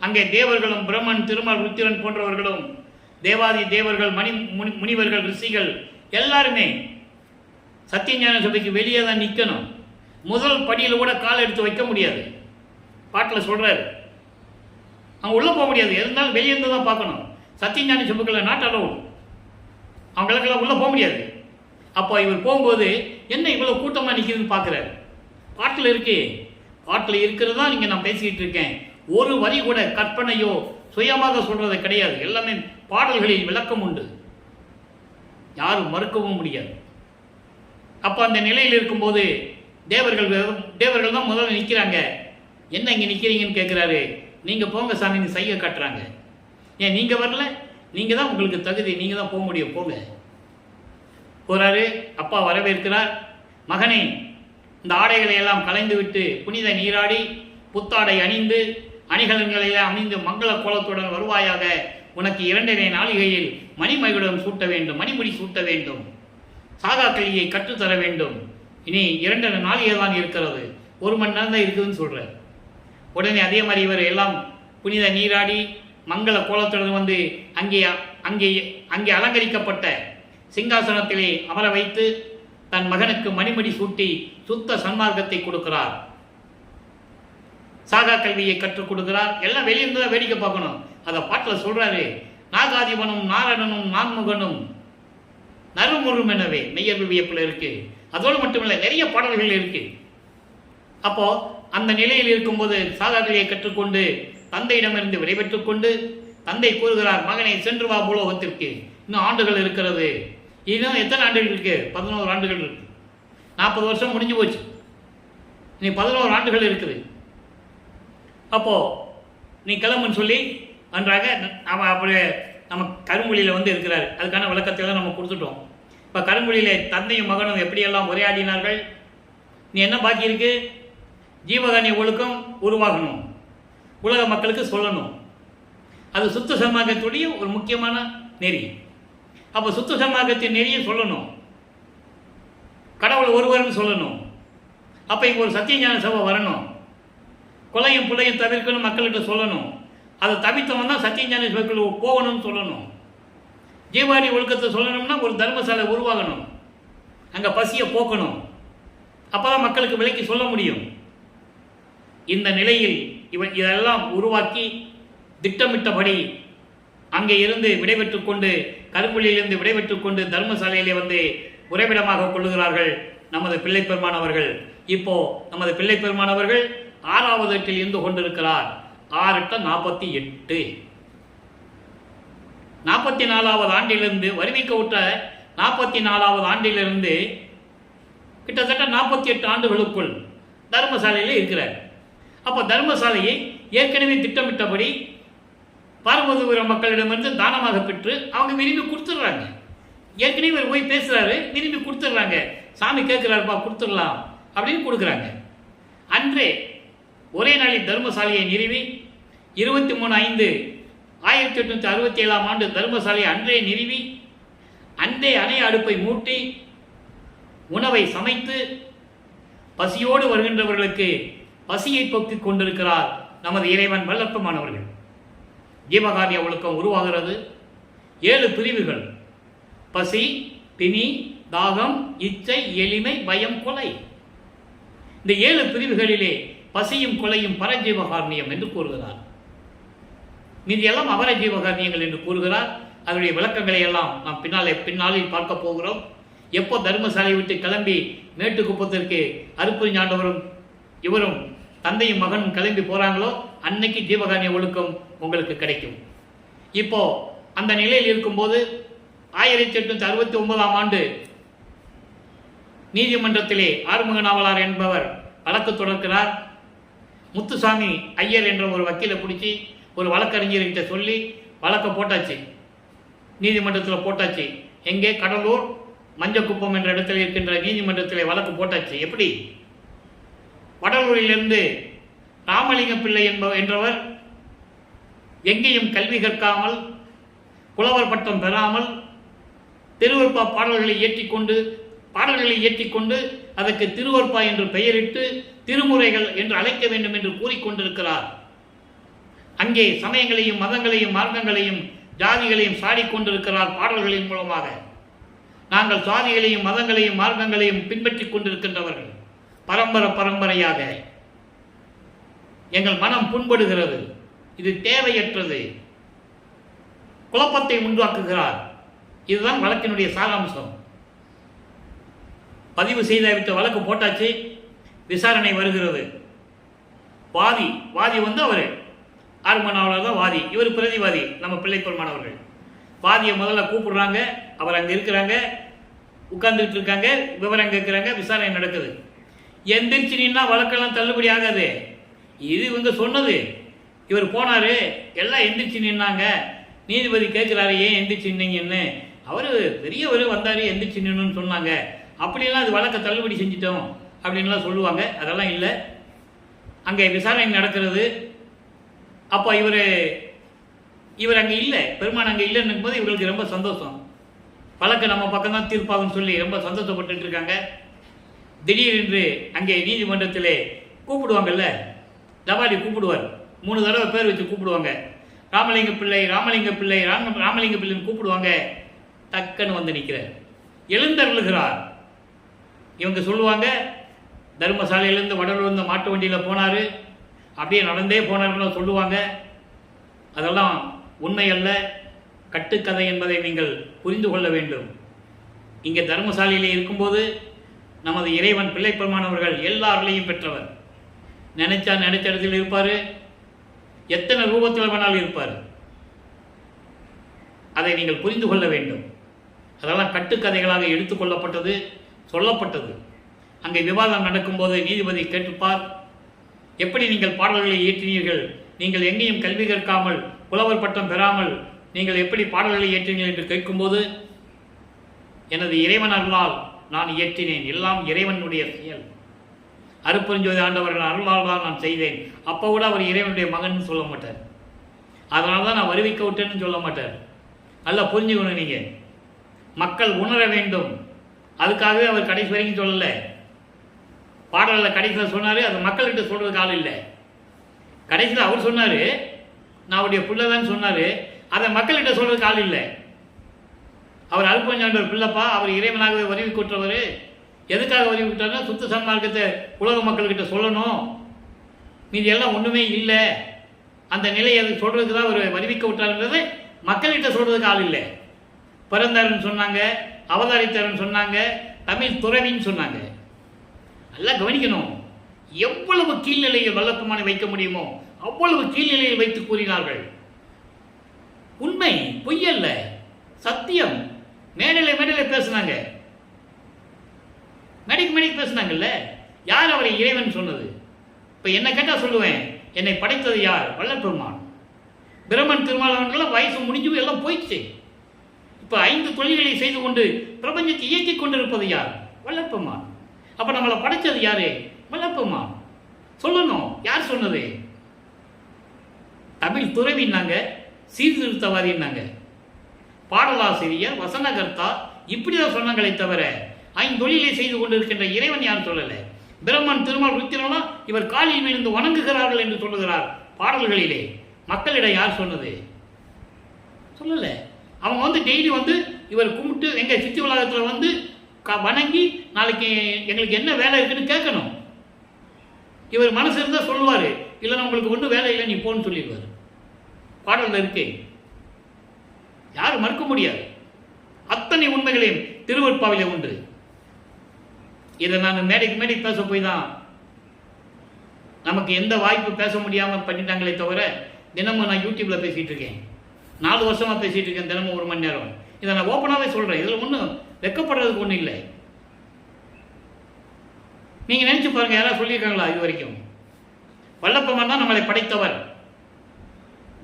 அங்கே தேவர்களும் பிரம்மன், திருமால், ருத்திரன் போன்றவர்களும், தேவாதி தேவர்கள், முனிவர்கள், ரிஷிகள் எல்லாருமே சத்தியஞான சபைக்கு வெளியே தான் நிற்கணும். முதல் படியில் கூட கால் எடுத்து வைக்க முடியாது. பாட்டில் சொல்றாரு, அவங்க உள்ள போக முடியாது, இருந்தாலும் வெளியே இருந்து தான் பார்க்கணும். சத்தியஞான சபைக்குள்ள நாட் அலோவ், அவங்களுக்கெல்லாம் உள்ள போக முடியாது. அப்போ இவர் போகும்போது என்ன இவ்வளவு கூட்டமாக நிற்கிதுன்னு பார்க்குறாரு. பாட்டில் இருக்கு, பாட்டில் இருக்கிறதா நீங்கள் நான் பேசிக்கிட்டு இருக்கேன். ஒரு வரி கூட கற்பனையோ சுயமாக சொல்றது கிடையாது. எல்லாமே பாடல்களில் விளக்கம் உண்டு, யாரும் மறுக்கவும் முடியாது. அப்போ அந்த நிலையில் இருக்கும்போது தேவர்கள் தான் முதல்ல நிற்கிறாங்க. என்ன இங்கே நிற்கிறீங்கன்னு கேட்குறாரு. நீங்கள் போங்க சாமி, சைகை காட்டுறாங்க. ஏன் நீங்கள் வரல? நீங்கள் தான், உங்களுக்கு தகுதி, நீங்கள் தான் போக முடியும், போங்க. போறாரு. அப்பா வரவேற்கிறார். மகனே, இந்த ஆடைகளை எல்லாம் கலைந்து விட்டு புனித நீராடி புத்தாடை அணிந்து அணிகலன்களையெல்லாம் அணிந்து மங்கள கோலத்துடன் வருவாயாக. உனக்கு 2 நாளிகையில் மணிமகுடம் சூட்ட வேண்டும், மணிமுடி சூட்ட வேண்டும், சாகா கல்வியை கற்றுத்தர வேண்டும். இனி 2 நாளிகை தான் இருக்கிறது, 1 மணி நேரம் தான் இருக்குதுன்னு சொல்றார். உடனே அதே மாதிரி இவர் எல்லாம் புனித நீராடி மங்கள கோலத்துடன் வந்து அங்கே அலங்கரிக்கப்பட்ட சிங்காசனத்திலே அமர வைத்து தன் மகனுக்கு மணிமடி சூட்டி சுத்த சன்மார்க்கத்தை கொடுக்கிறார், சாகா கல்வியை கற்றுக் கொடுக்கிறார். எல்லாம் வெளியிருந்து தான் வேடிக்கை பார்க்கணும். அதை பாட்டில் சொல்றாரு. நாகாதிபனும் நாரணனும் நான்முகனும் நறுமுறும் எனவே மெய்யர் வியப்பில் இருக்கு. அதோடு மட்டுமில்லை, நிறைய பாடல்கள் இருக்கு. அப்போ அந்த நிலையில் இருக்கும்போது சாகா கல்வியை கற்றுக்கொண்டு தந்தையிடமிருந்து விடைபெற்றுக் கொண்டு தந்தை கூறுகிறார், மகனை சென்று வா பூலோகத்திற்கு, இன்னும் ஆண்டுகள் இருக்கிறது. இன்னும் எத்தனை ஆண்டுகள் இருக்கு? 11 ஆண்டுகள் இருக்கு. 40 வருஷம் முடிஞ்சு போச்சு, நீ 11 ஆண்டுகள் இருக்குது. அப்போ நீ கிளம்புன்னு சொல்லி நன்றாக அவன் அப்படியே நம்ம கருமொழியில் வந்து இருக்கிறார். அதுக்கான விளக்கத்தையெல்லாம் நம்ம கொடுத்துட்டோம். இப்போ கருமொழியில் தந்தையும் மகனும் எப்படியெல்லாம் உரையாடினார்கள். நீ என்ன பாக்கி இருக்கு? ஜீவகானிய ஒழுக்கம் உருவாகணும், உலக மக்களுக்கு சொல்லணும். அது சுத்த சன்மார்க்கத்துடைய ஒரு முக்கியமான நெறி. அப்போ சுத்த சன்மார்க்கத்தின் நெறியை சொல்லணும், கடவுள் ஒருவர்னு சொல்லணும். அப்போ இங்கே ஒரு சத்தியஞான சபை வரணும், கொலையும் புலையும் தவிர்க்கணும், மக்கள்கிட்ட சொல்லணும். அதை தவிர்த்தவன் தான் சத்தியஞான சபைக்குள்ள போகணும்னு சொல்லணும். ஜீவாரி ஒழுக்கத்தை சொல்லணும்னா ஒரு தர்மசாலை உருவாகணும், அங்கே பசியை போக்கணும். அப்போ தான் மக்களுக்கு விலைக்கு சொல்ல முடியும். இந்த நிலையில் இதெல்லாம் உருவாக்கி திட்டமிட்டபடி அங்கே இருந்து விடைபெற்றுக் கொண்டு, கருங்குழியிலிருந்து விடைபெற்றுக் கொண்டு தர்மசாலையிலே வந்து உறைவிடமாக கொள்ளுகிறார்கள் நமது பிள்ளை பெருமானவர்கள். இப்போ நமது பிள்ளை பெருமானவர்கள் 6வது எட்டில் இருந்து கொண்டிருக்கிறார். 6×8 44 44வது ஆண்டிலிருந்து வருவிக்க விட்ட 44வது ஆண்டிலிருந்து கிட்டத்தட்ட 48 ஆண்டுகளுக்குள் தர்மசாலையில் இருக்கிறார். அப்போ தர்மசாலையை ஏற்கனவே திட்டமிட்டபடி பார்வதிபுரம் மக்களிடமிருந்து தானமாக பெற்று அவங்க விரும்பி கொடுத்துட்றாங்க. ஏற்கனவே இவர் போய் பேசுறாரு, விரும்பி கொடுத்துட்றாங்க. சாமி கேட்குறாருப்பா, கொடுத்துடலாம் அப்படின்னு கொடுக்குறாங்க. அன்றே ஒரே நாளில் தர்மசாலையை நிறுவி 23/5/1867 தர்மசாலையை அன்றே நிறுவி அன்றே அணைய அடுப்பை மூட்டி உணவை சமைத்து பசியோடு வருகின்றவர்களுக்கு பசியை போக்கிக் கொண்டிருக்கிறார் நமது இறைவன் வல்லற்பமானவர்கள். ஜீவகாரிய ஒழுக்கம் உருவாகிறது. 7 பிரிவுகள்: பசி, பிணி, தாகம், இச்சை, எளிமை, பயம், கொலை. இந்த 7 பிரிவுகளிலே பசியும் கொலையும் பரஜீவகாரணியம் என்று கூறுகிறார். மீதியெல்லாம் அபரஜீவகாரணியங்கள் என்று கூறுகிறார். அதனுடைய விளக்கங்களை எல்லாம் நாம் பின்னாளில் பார்க்க போகிறோம். எப்போ தர்மசாலை விட்டு கிளம்பி மேட்டுக்குப்பத்திற்கு அருப்புரி ஞாண்டவரும் இவரும் தந்தையும் மகனும் கிளம்பி போறாங்களோ அன்னைக்கு ஜீவகாரணிய ஒழுக்கம் உங்களுக்கு கிடைக்கும். இப்போ அந்த நிலையில் இருக்கும்போது 1869ஆம் ஆண்டு நீதிமன்றத்திலே ஆறுமுக நாவலார் என்பவர் வழக்கு தொடர்கிறார். முத்துசாமி ஐயர் என்ற ஒரு வக்கீலை பிடிச்சி ஒரு வழக்கறிஞர்கிட்ட சொல்லி வழக்கை போட்டாச்சு, நீதிமன்றத்தில் போட்டாச்சு. எங்கே? கடலூர் மஞ்சக்குப்பம் என்ற இடத்தில் இருக்கின்ற நீதிமன்றத்தில் வழக்கு போட்டாச்சு. எப்படி? வடலூரிலிருந்து ராமலிங்க பிள்ளை என்றவர் எங்கேயும் கல்வி கற்காமல், புலவர் பட்டம் பெறாமல், திருவருப்பா பாடல்களை ஏற்றிக்கொண்டு அதற்கு திருவருப்பா என்று பெயரிட்டு திருமுறைகள் என்று அழைக்க வேண்டும் என்று கூறிக்கொண்டிருக்கிறார். அங்கே சமயங்களையும் மதங்களையும் மார்க்கங்களையும் ஜாதிகளையும் சாடிக்கொண்டிருக்கிறார். பாடல்களின் மூலமாக நாங்கள் சாதிகளையும் மதங்களையும் மார்க்கங்களையும் பின்பற்றி கொண்டிருக்கின்றவர்கள். பரம்பரையாக எங்கள் மனம் புண்படுகிறது. இது தேவையற்றது, குழப்பத்தை உண்டாக்குகிறார். இதுதான் வழக்கினுடைய சாராம்சம். பதிவு செய்துவிட்ட வழக்கு போட்டாச்சு. விசாரணை வருகிறது. வாதி அவர் ஆறுமுக நாவலர் தான் வாதி, இவர் பிரதிவாதி நம்ம பிள்ளைப்பெருமானவர்கள். வாதியை முதல்ல கூப்பிடுறாங்க. அவர் அங்கே இருக்கிறாங்க, உட்கார்ந்துட்டு இருக்காங்க, விவரம் கேட்குறாங்க, விசாரணை நடக்குது. எந்திரிச்சு நின்னா வழக்கெல்லாம் தள்ளுபடி ஆகாது. இது இவங்க சொன்னது. இவர் போனாரு, எல்லாம் எந்திரிச்சு நின்னாங்க. நீதிபதி கேட்குறாரு, ஏன் எந்திரிச்சு நின்னீங்கன்னு. அவர் பெரியவர் வந்தார், எந்திரிச்சு நின்னுன்னு சொன்னாங்க. அப்படியெல்லாம் அது வழக்கை தள்ளுபடி செஞ்சிட்டோம் அப்படின்லாம் சொல்லுவாங்க. அதெல்லாம் இல்லை. அங்கே விசாரணை நடக்கிறது. அப்போ இவர் அங்கே இல்லை, பெருமான் அங்கே இல்லைன்னும் போது இவர்களுக்கு ரொம்ப சந்தோஷம். வழக்கு நம்ம பக்கம் தான் தீர்ப்பாகுன்னு சொல்லி ரொம்ப சந்தோஷப்பட்டு இருக்காங்க. திடீரென்று அங்கே நீதிமன்றத்திலே கூப்பிடுவாங்கல்ல, தபாலி கூப்பிடுவார். 3 தடவை பேர் வச்சு கூப்பிடுவாங்க. ராமலிங்க பிள்ளைன்னு கூப்பிடுவாங்க. டக்குன்னு வந்து நிற்கிறார், எழுந்தருளுகிறார். இவங்க சொல்லுவாங்க, தர்மசாலையிலேருந்து வடலூர்ந்து மாட்டு வண்டியில் போனார், அப்படியே நடந்தே போனார்னு சொல்லுவாங்க. அதெல்லாம் உண்மை அல்ல, கட்டுக்கதை என்பதை நீங்கள் புரிந்து கொள்ள வேண்டும். இங்கே தர்மசாலையில் இருக்கும்போது நமது இறைவன் பிள்ளைப்பெருமானவர்கள் எல்லாரிலையும் பெற்றவர். நினைச்ச இடத்தில் இருப்பார், எத்தனை ரூபத்தில் வேணாலும் இருப்பார். அதை நீங்கள் புரிந்து கொள்ள வேண்டும். அதெல்லாம் கட்டுக்கதைகளாக எடுத்துக்கொள்ளப்பட்டது, சொல்லப்பட்டது. அங்கே விவாதம் நடக்கும்போது நீதிபதி கேட்டுப்பார், எப்படி நீங்கள் பாடல்களை இயற்றினீர்கள்? நீங்கள் எங்கேயும் கல்வி கற்காமல், புலவர் பட்டம் பெறாமல் நீங்கள் எப்படி பாடல்களை இயற்றினீர்கள் என்று கேட்கும்போது, எனது இறைவன் அருளால் நான் இயற்றினேன், எல்லாம் இறைவனுடைய செயல், அருப்பெருஞ்சோதி ஆண்டவர்கள் அருளால் தான் நான் செய்தேன். அப்போ கூட அவர் இறைவனுடைய மகன் சொல்ல மாட்டார். அதனால தான் நான் வருவிக்க விட்டேன்னு சொல்ல மாட்டார். நல்லா புரிஞ்சுக்கணும். நீங்கள் மக்கள் உணர வேண்டும். அதுக்காகவே அவர் கடைசி வரைக்கும் சொல்லலை. பாடலில் கடைசியில் சொன்னார், அது மக்கள்கிட்ட சொல்கிறதுக்கு ஆள் இல்லை. கடைசியில் அவர் சொன்னார், நான் அவருடைய பிள்ளைதான் சொன்னார், அதை மக்கள்கிட்ட சொல்கிறதுக்கு ஆள் இல்லை. அவர் அருப்பஞ்சாண்டவர் பிள்ளைப்பா, அவர் இறைவனாகவே வருவி கூட்டுறவர். எதுக்காக வருவி கூட்டாருன்னா, சுத்த சன்மார்க்கத்தை உலக மக்கள்கிட்ட சொல்லணும். மீதி எல்லாம் ஒன்றுமே இல்லை. அந்த நிலையை அது சொல்கிறதுக்கு தான் அவர் வருவிக்க விட்டாருன்றது மக்கள்கிட்ட சொல்கிறதுக்கு ஆள் இல்லை. பிறந்தாருன்னு சொன்னாங்க, அவதாரித்தாருன்னு சொன்னாங்க, தமிழ் துறவின்னு சொன்னாங்க. நல்லா கவனிக்கணும். எவ்வளவு கீழ்நிலையில் வல்லப்பமான வைக்க முடியுமோ அவ்வளவு கீழ்நிலையில் வைத்து கூறினார்கள். உண்மை, பொய்யல்ல, சத்தியம். மேடையில பேசினாங்க, மேடைக்கு பேசினாங்கல்ல. யார் அவரை இறைவன் சொன்னது? இப்போ என்ன கேட்டால் சொல்லுவேன், என்னை படைத்தது யார்? வல்லப்பெருமான். பிரம்மன் திருமாவளவன்கெல்லாம் வயசு முடிஞ்சு எல்லாம் போயிடுச்சு. இப்போ 5 தொழில்களை செய்து கொண்டு பிரபஞ்சத்தை இயக்கி கொண்டிருப்பது யார்? வல்லப்பெருமான். அப்போ நம்மளை படைச்சது யாரு? வல்லப்பெருமான். சொல்லணும், யார் சொன்னது? தமிழ் துறவின்னாங்க, சீர்திருத்தவாதின்னாங்க, பாடலாசிரியர், வசனகர்த்தா, இப்படிதான் சொன்னாங்களே தவிர ஐந்தொழிலை செய்து கொண்டிருக்கின்ற இறைவன் யார் சொல்லலை. பிரம்மன், திருமால், ருத்திரனா இவர் காலில் விழுந்து வணங்குகிறார்கள் என்று சொல்லுகிறார் பாடல்களிலே. மக்களிடம் யார் சொன்னது? சொல்லல. அவங்க டெய்லி இவர் கும்பிட்டு எங்க சித்தி உலகத்தில் வணங்கி நாளைக்கு எங்களுக்கு என்ன வேலை இருக்குன்னு கேட்கணும். இவர் மனசு இருந்தால் சொல்லுவார், இல்லைன்னா உங்களுக்கு ஒன்றும் வேலை இல்லை, நீ போன்னு சொல்லிடுவார். பாடலில் இருக்கு, யாரும் மறுக்க முடியாது. அத்தனை உண்மைகளையும் திருவற்பாவிலே உண்டு. இதை நான் மேடைக்கு பேச போய் தான் நமக்கு எந்த வாய்ப்பு பேச முடியாமல் பண்ணிட்டாங்களே தவிர, தினமும் நான் யூடியூப்ல பேசிட்டு இருக்கேன். 4 வருஷமா பேசிட்டு இருக்கேன், தினமும் 1 மணி நேரம். இதை நான் ஓப்பனாகவே சொல்றேன். இதில் ஒன்றும் வெக்கப்படுறதுக்கு ஒன்றும் இல்லை. நீங்க நினைச்சு பாருங்க, யாராவது சொல்லியிருக்காங்களா இது வரைக்கும்? வல்லப்பெருமான் தான் நம்மளை படைத்தவர்.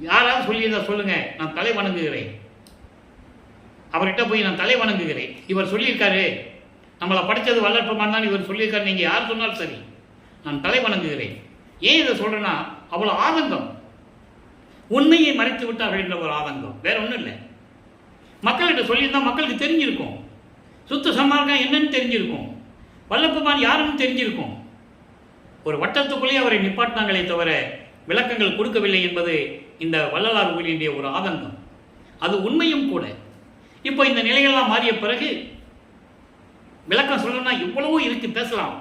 யாராவது சொல்லியிருந்தா சொல்லுங்க, நான் தலை வணங்குகிறேன். அவர்கிட்ட போய் நான் தலை வணங்குகிறேன். இவர் சொல்லியிருக்காரு, நம்மளை படைத்தது வல்லப்பெருமான் தான் இவர் சொல்லியிருக்காரு. நீங்க யார் சொன்னாலும் சரி, நான் தலை வணங்குகிறேன். ஏன் இதை சொல்றேன்னா, அவ்வளவு ஆதங்கம். உண்மையை மறைத்து விட்டார்கள் என்ற ஒரு ஆதங்கம், வேற ஒன்றும் இல்லை. மக்கள்கிட்ட சொல்லியிருந்தா மக்களுக்கு தெரிஞ்சிருக்கும், சுத்த சன்மார்க்கம் என்னன்னு தெரிஞ்சிருக்கும், வல்லப்பெருமான் யாருன்னு தெரிஞ்சிருக்கும். ஒரு வட்டத்துக்குள்ளேயே அவரை நிப்பாட்டினாங்களே தவிர விளக்கங்கள் கொடுக்கவில்லை என்பது இந்த வள்ளலார் ஊழியனுடைய ஒரு ஆதங்கம். அது உண்மையும் கூட. இப்போ இந்த நிலைகள்லாம் மாறிய பிறகு விளக்கம் சொல்லணும்னா இவ்வளவோ இருக்கு, பேசலாம்.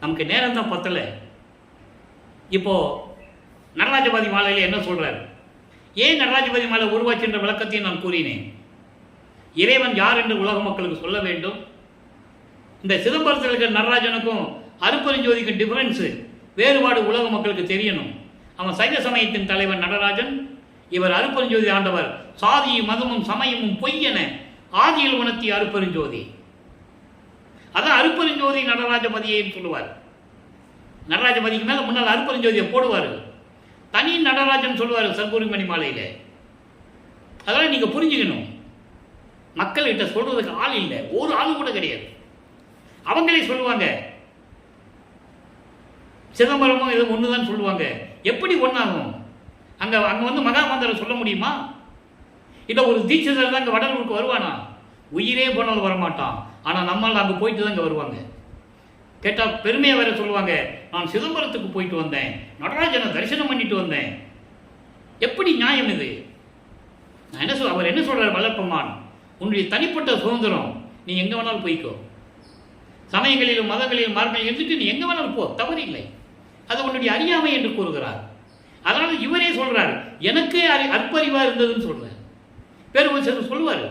நமக்கு நேரம் தான் பத்தல. இப்போ நடராஜபதி மாலையில் என்ன சொல்றாரு? ஏன் நடராஜபதி மாலை உருவாச்சு என்ற விளக்கத்தையும் நான் கூறினேன். இறைவன் யார் என்று உலக மக்களுக்கு சொல்ல வேண்டும். இந்த சிதம்பரத்தில் இருக்கிற நடராஜனுக்கும் அருப்பெருஞ்சோதிக்கும் டிஃபரன்ஸு, வேறுபாடு உலக மக்களுக்கு தெரியணும். அவன் சைவ சமயத்தின் தலைவன் நடராஜன், இவர் அருப்பெருஞ்சோதி ஆண்டவர். சாதியும் மதமும் சமயமும் பொய்யென ஆதியில் உணர்த்திய அருப்பெருஞ்சோதி. அதான் அருப்பெருஞ்சோதி நடராஜபதியைன்னு சொல்லுவார். நடராஜபதிக்கு மேலே முன்னால் அருப்பெருஞ்சோதியை போடுவார். தனி நடராஜன் சொல்லுவார் சர்க்குருமணி மாலையில். அதெல்லாம் நீங்கள் புரிஞ்சுக்கணும். மக்கள்கிட்ட சொல்றதுக்கு ஆள் இல்லை, ஒரு ஆள் கூட கிடையாது. அவங்களே சொல்லுவாங்க சிதம்பரமும் இது ஒன்று தான் சொல்லுவாங்க. எப்படி ஒன்றாகும்? அங்கே மகாமந்திரம் சொல்ல முடியுமா? இல்லை ஒரு தீட்சிதர் தான் அங்கே வடலூருக்கு வருவானா? உயிரே போனாலும் வரமாட்டான். ஆனால் நம்மளால் அங்கே போயிட்டு தான் இங்கே வருவாங்க. கேட்டால் பெருமையை வேற சொல்லுவாங்க, நான் சிதம்பரத்துக்கு போயிட்டு வந்தேன், நடராஜனை தரிசனம் பண்ணிட்டு வந்தேன். எப்படி நியாயம் இது? நான் என்ன சொல் அவர் என்ன சொல்றாரு வல்லப்பெருமான், உன்னுடைய தனிப்பட்ட சுதந்திரம், நீ எங்கே வேணாலும் போய்க்கோ. சமயங்களிலும் மதங்களிலும் மார்க்கங்களில் இருந்துட்டு நீ எங்கே வேணாலும் போ, தவறு இல்லை. அது உன்னுடைய அறியாமை என்று கூறுகிறார். அதனால இவரே சொல்றாரு, எனக்கே அற்பறிவா இருந்ததுன்னு சொல்றாரு. பேரு சொல்லுவார்,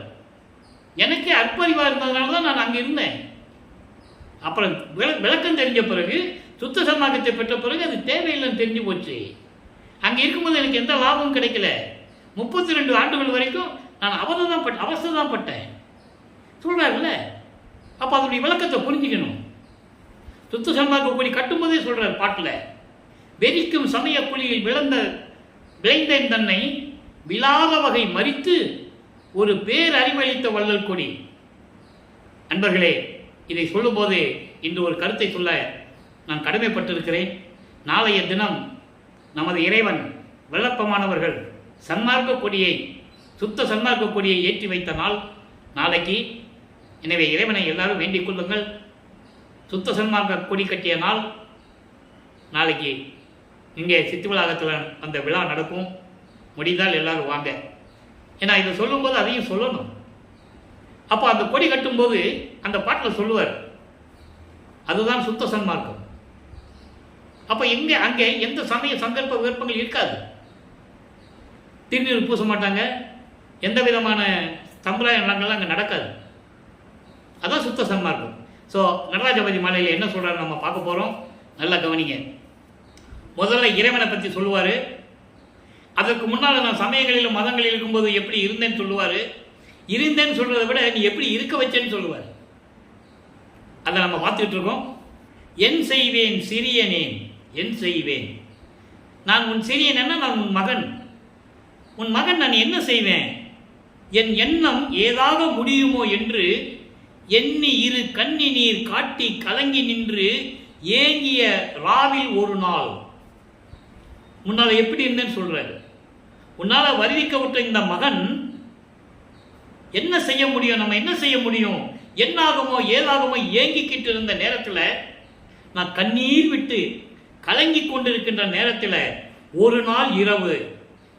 எனக்கே அற்பறிவா இருந்ததுனால தான் நான் அங்கே இருந்தேன். அப்புறம் விளக்கம் தெரிஞ்ச பிறகு, சுத்த சன்மார்க்கத்தை பெற்ற பிறகு அது தேவையில்லைன்னு தெரிஞ்சு போச்சு. அங்கே இருக்கும்போது எனக்கு எந்த லாபமும் கிடைக்கல. 32 ஆண்டுகள் வரைக்கும் நான் அவஸ்தை தான் பட்டேன் சொல்றாருல்ல. அப்போ அதனுடைய விளக்கத்தை புரிஞ்சுக்கணும். சுத்த சன்மார்க்க கொடி கட்டும்போதே சொல்றாரு பாட்டில், வெறிக்கும் சமய குழியில் விளைந்தேன் தன்னை விழாத வகை மறித்து ஒரு பேரறிவளித்த வள்ளல் கொடி. அன்பர்களே, இதை சொல்லும்போது இன்று ஒரு கருத்தை சொல்ல நான் கடமைப்பட்டிருக்கிறேன். நாளைய தினம் நமது இறைவன் வல்லப்பெருமானவர்கள் சன்மார்க்க கொடியை, சுத்த சன்மார்க்க கொடியை ஏற்றி வைத்த நாள் நாளைக்கு. எனவே இறைவனை எல்லாரும் வேண்டிக் கொள்ளுங்கள். சுத்த சன்மார்க்க கொடி கட்டிய நாள் நாளைக்கு இங்கே சித்திவளாகத்தில் அந்த விழா நடக்கும். முடிந்தால் எல்லாரும் வாங்க. ஏன்னா இதை சொல்லும்போது அதையும் சொல்லணும். அப்போ அந்த கொடி கட்டும்போது அந்த பாட்டில் சொல்லுவார், அதுதான் சுத்த சன்மார்க்கம். அப்போ அங்கே எந்த சமய சங்கல்ப விருப்பங்கள் இருக்காது. திருநீர் பூச மாட்டாங்க, எந்த விதமான சம்பிரதாய நலங்கள்லாம் அங்கே நடக்காது. அதான் சுத்த சன்மார்க்கம். ஸோ நடராஜபதி மாலையில் என்ன சொல்கிறாரு நம்ம பார்க்க போகிறோம். நல்லா கவனிங்க. முதல்ல இறைவனை பற்றி சொல்லுவார். அதற்கு முன்னால் நான் சமயங்களிலும் மதங்களில் இருக்கும்போது எப்படி இருந்தேன்னு சொல்லுவார். இருந்தேன்னு சொல்கிறத விட நீ எப்படி இருக்க வச்சேன்னு சொல்லுவார். அதை நம்ம பார்த்துக்கிட்டு இருக்கோம். என் செய்வேன் சிறியனேன், என் செய்வேன், நான் உன் சிறியன் என்ன, நான் உன் மகன். உன் மகன் நான் என்ன செய்வேன்? என் எண்ணம் ஏதாக முடியுமோ என்று எண்ணி இரு கண்ணி நீர் காட்டி கலங்கி நின்று ஏங்கிய ராவில் ஒரு நாள். முன்னால எப்படி இருந்தேன்னு சொல்றாரு. உன்னால வருவிக்க விட்ட இந்த மகன் என்ன செய்ய முடியும்? நம்ம என்ன செய்ய முடியும்? என்னாகுமோ ஏதாகுமோ ஏங்கிக்கிட்டு இருந்த நேரத்தில், நான் கண்ணீர் விட்டு கலங்கி கொண்டிருக்கின்ற நேரத்தில் ஒரு நாள் இரவு,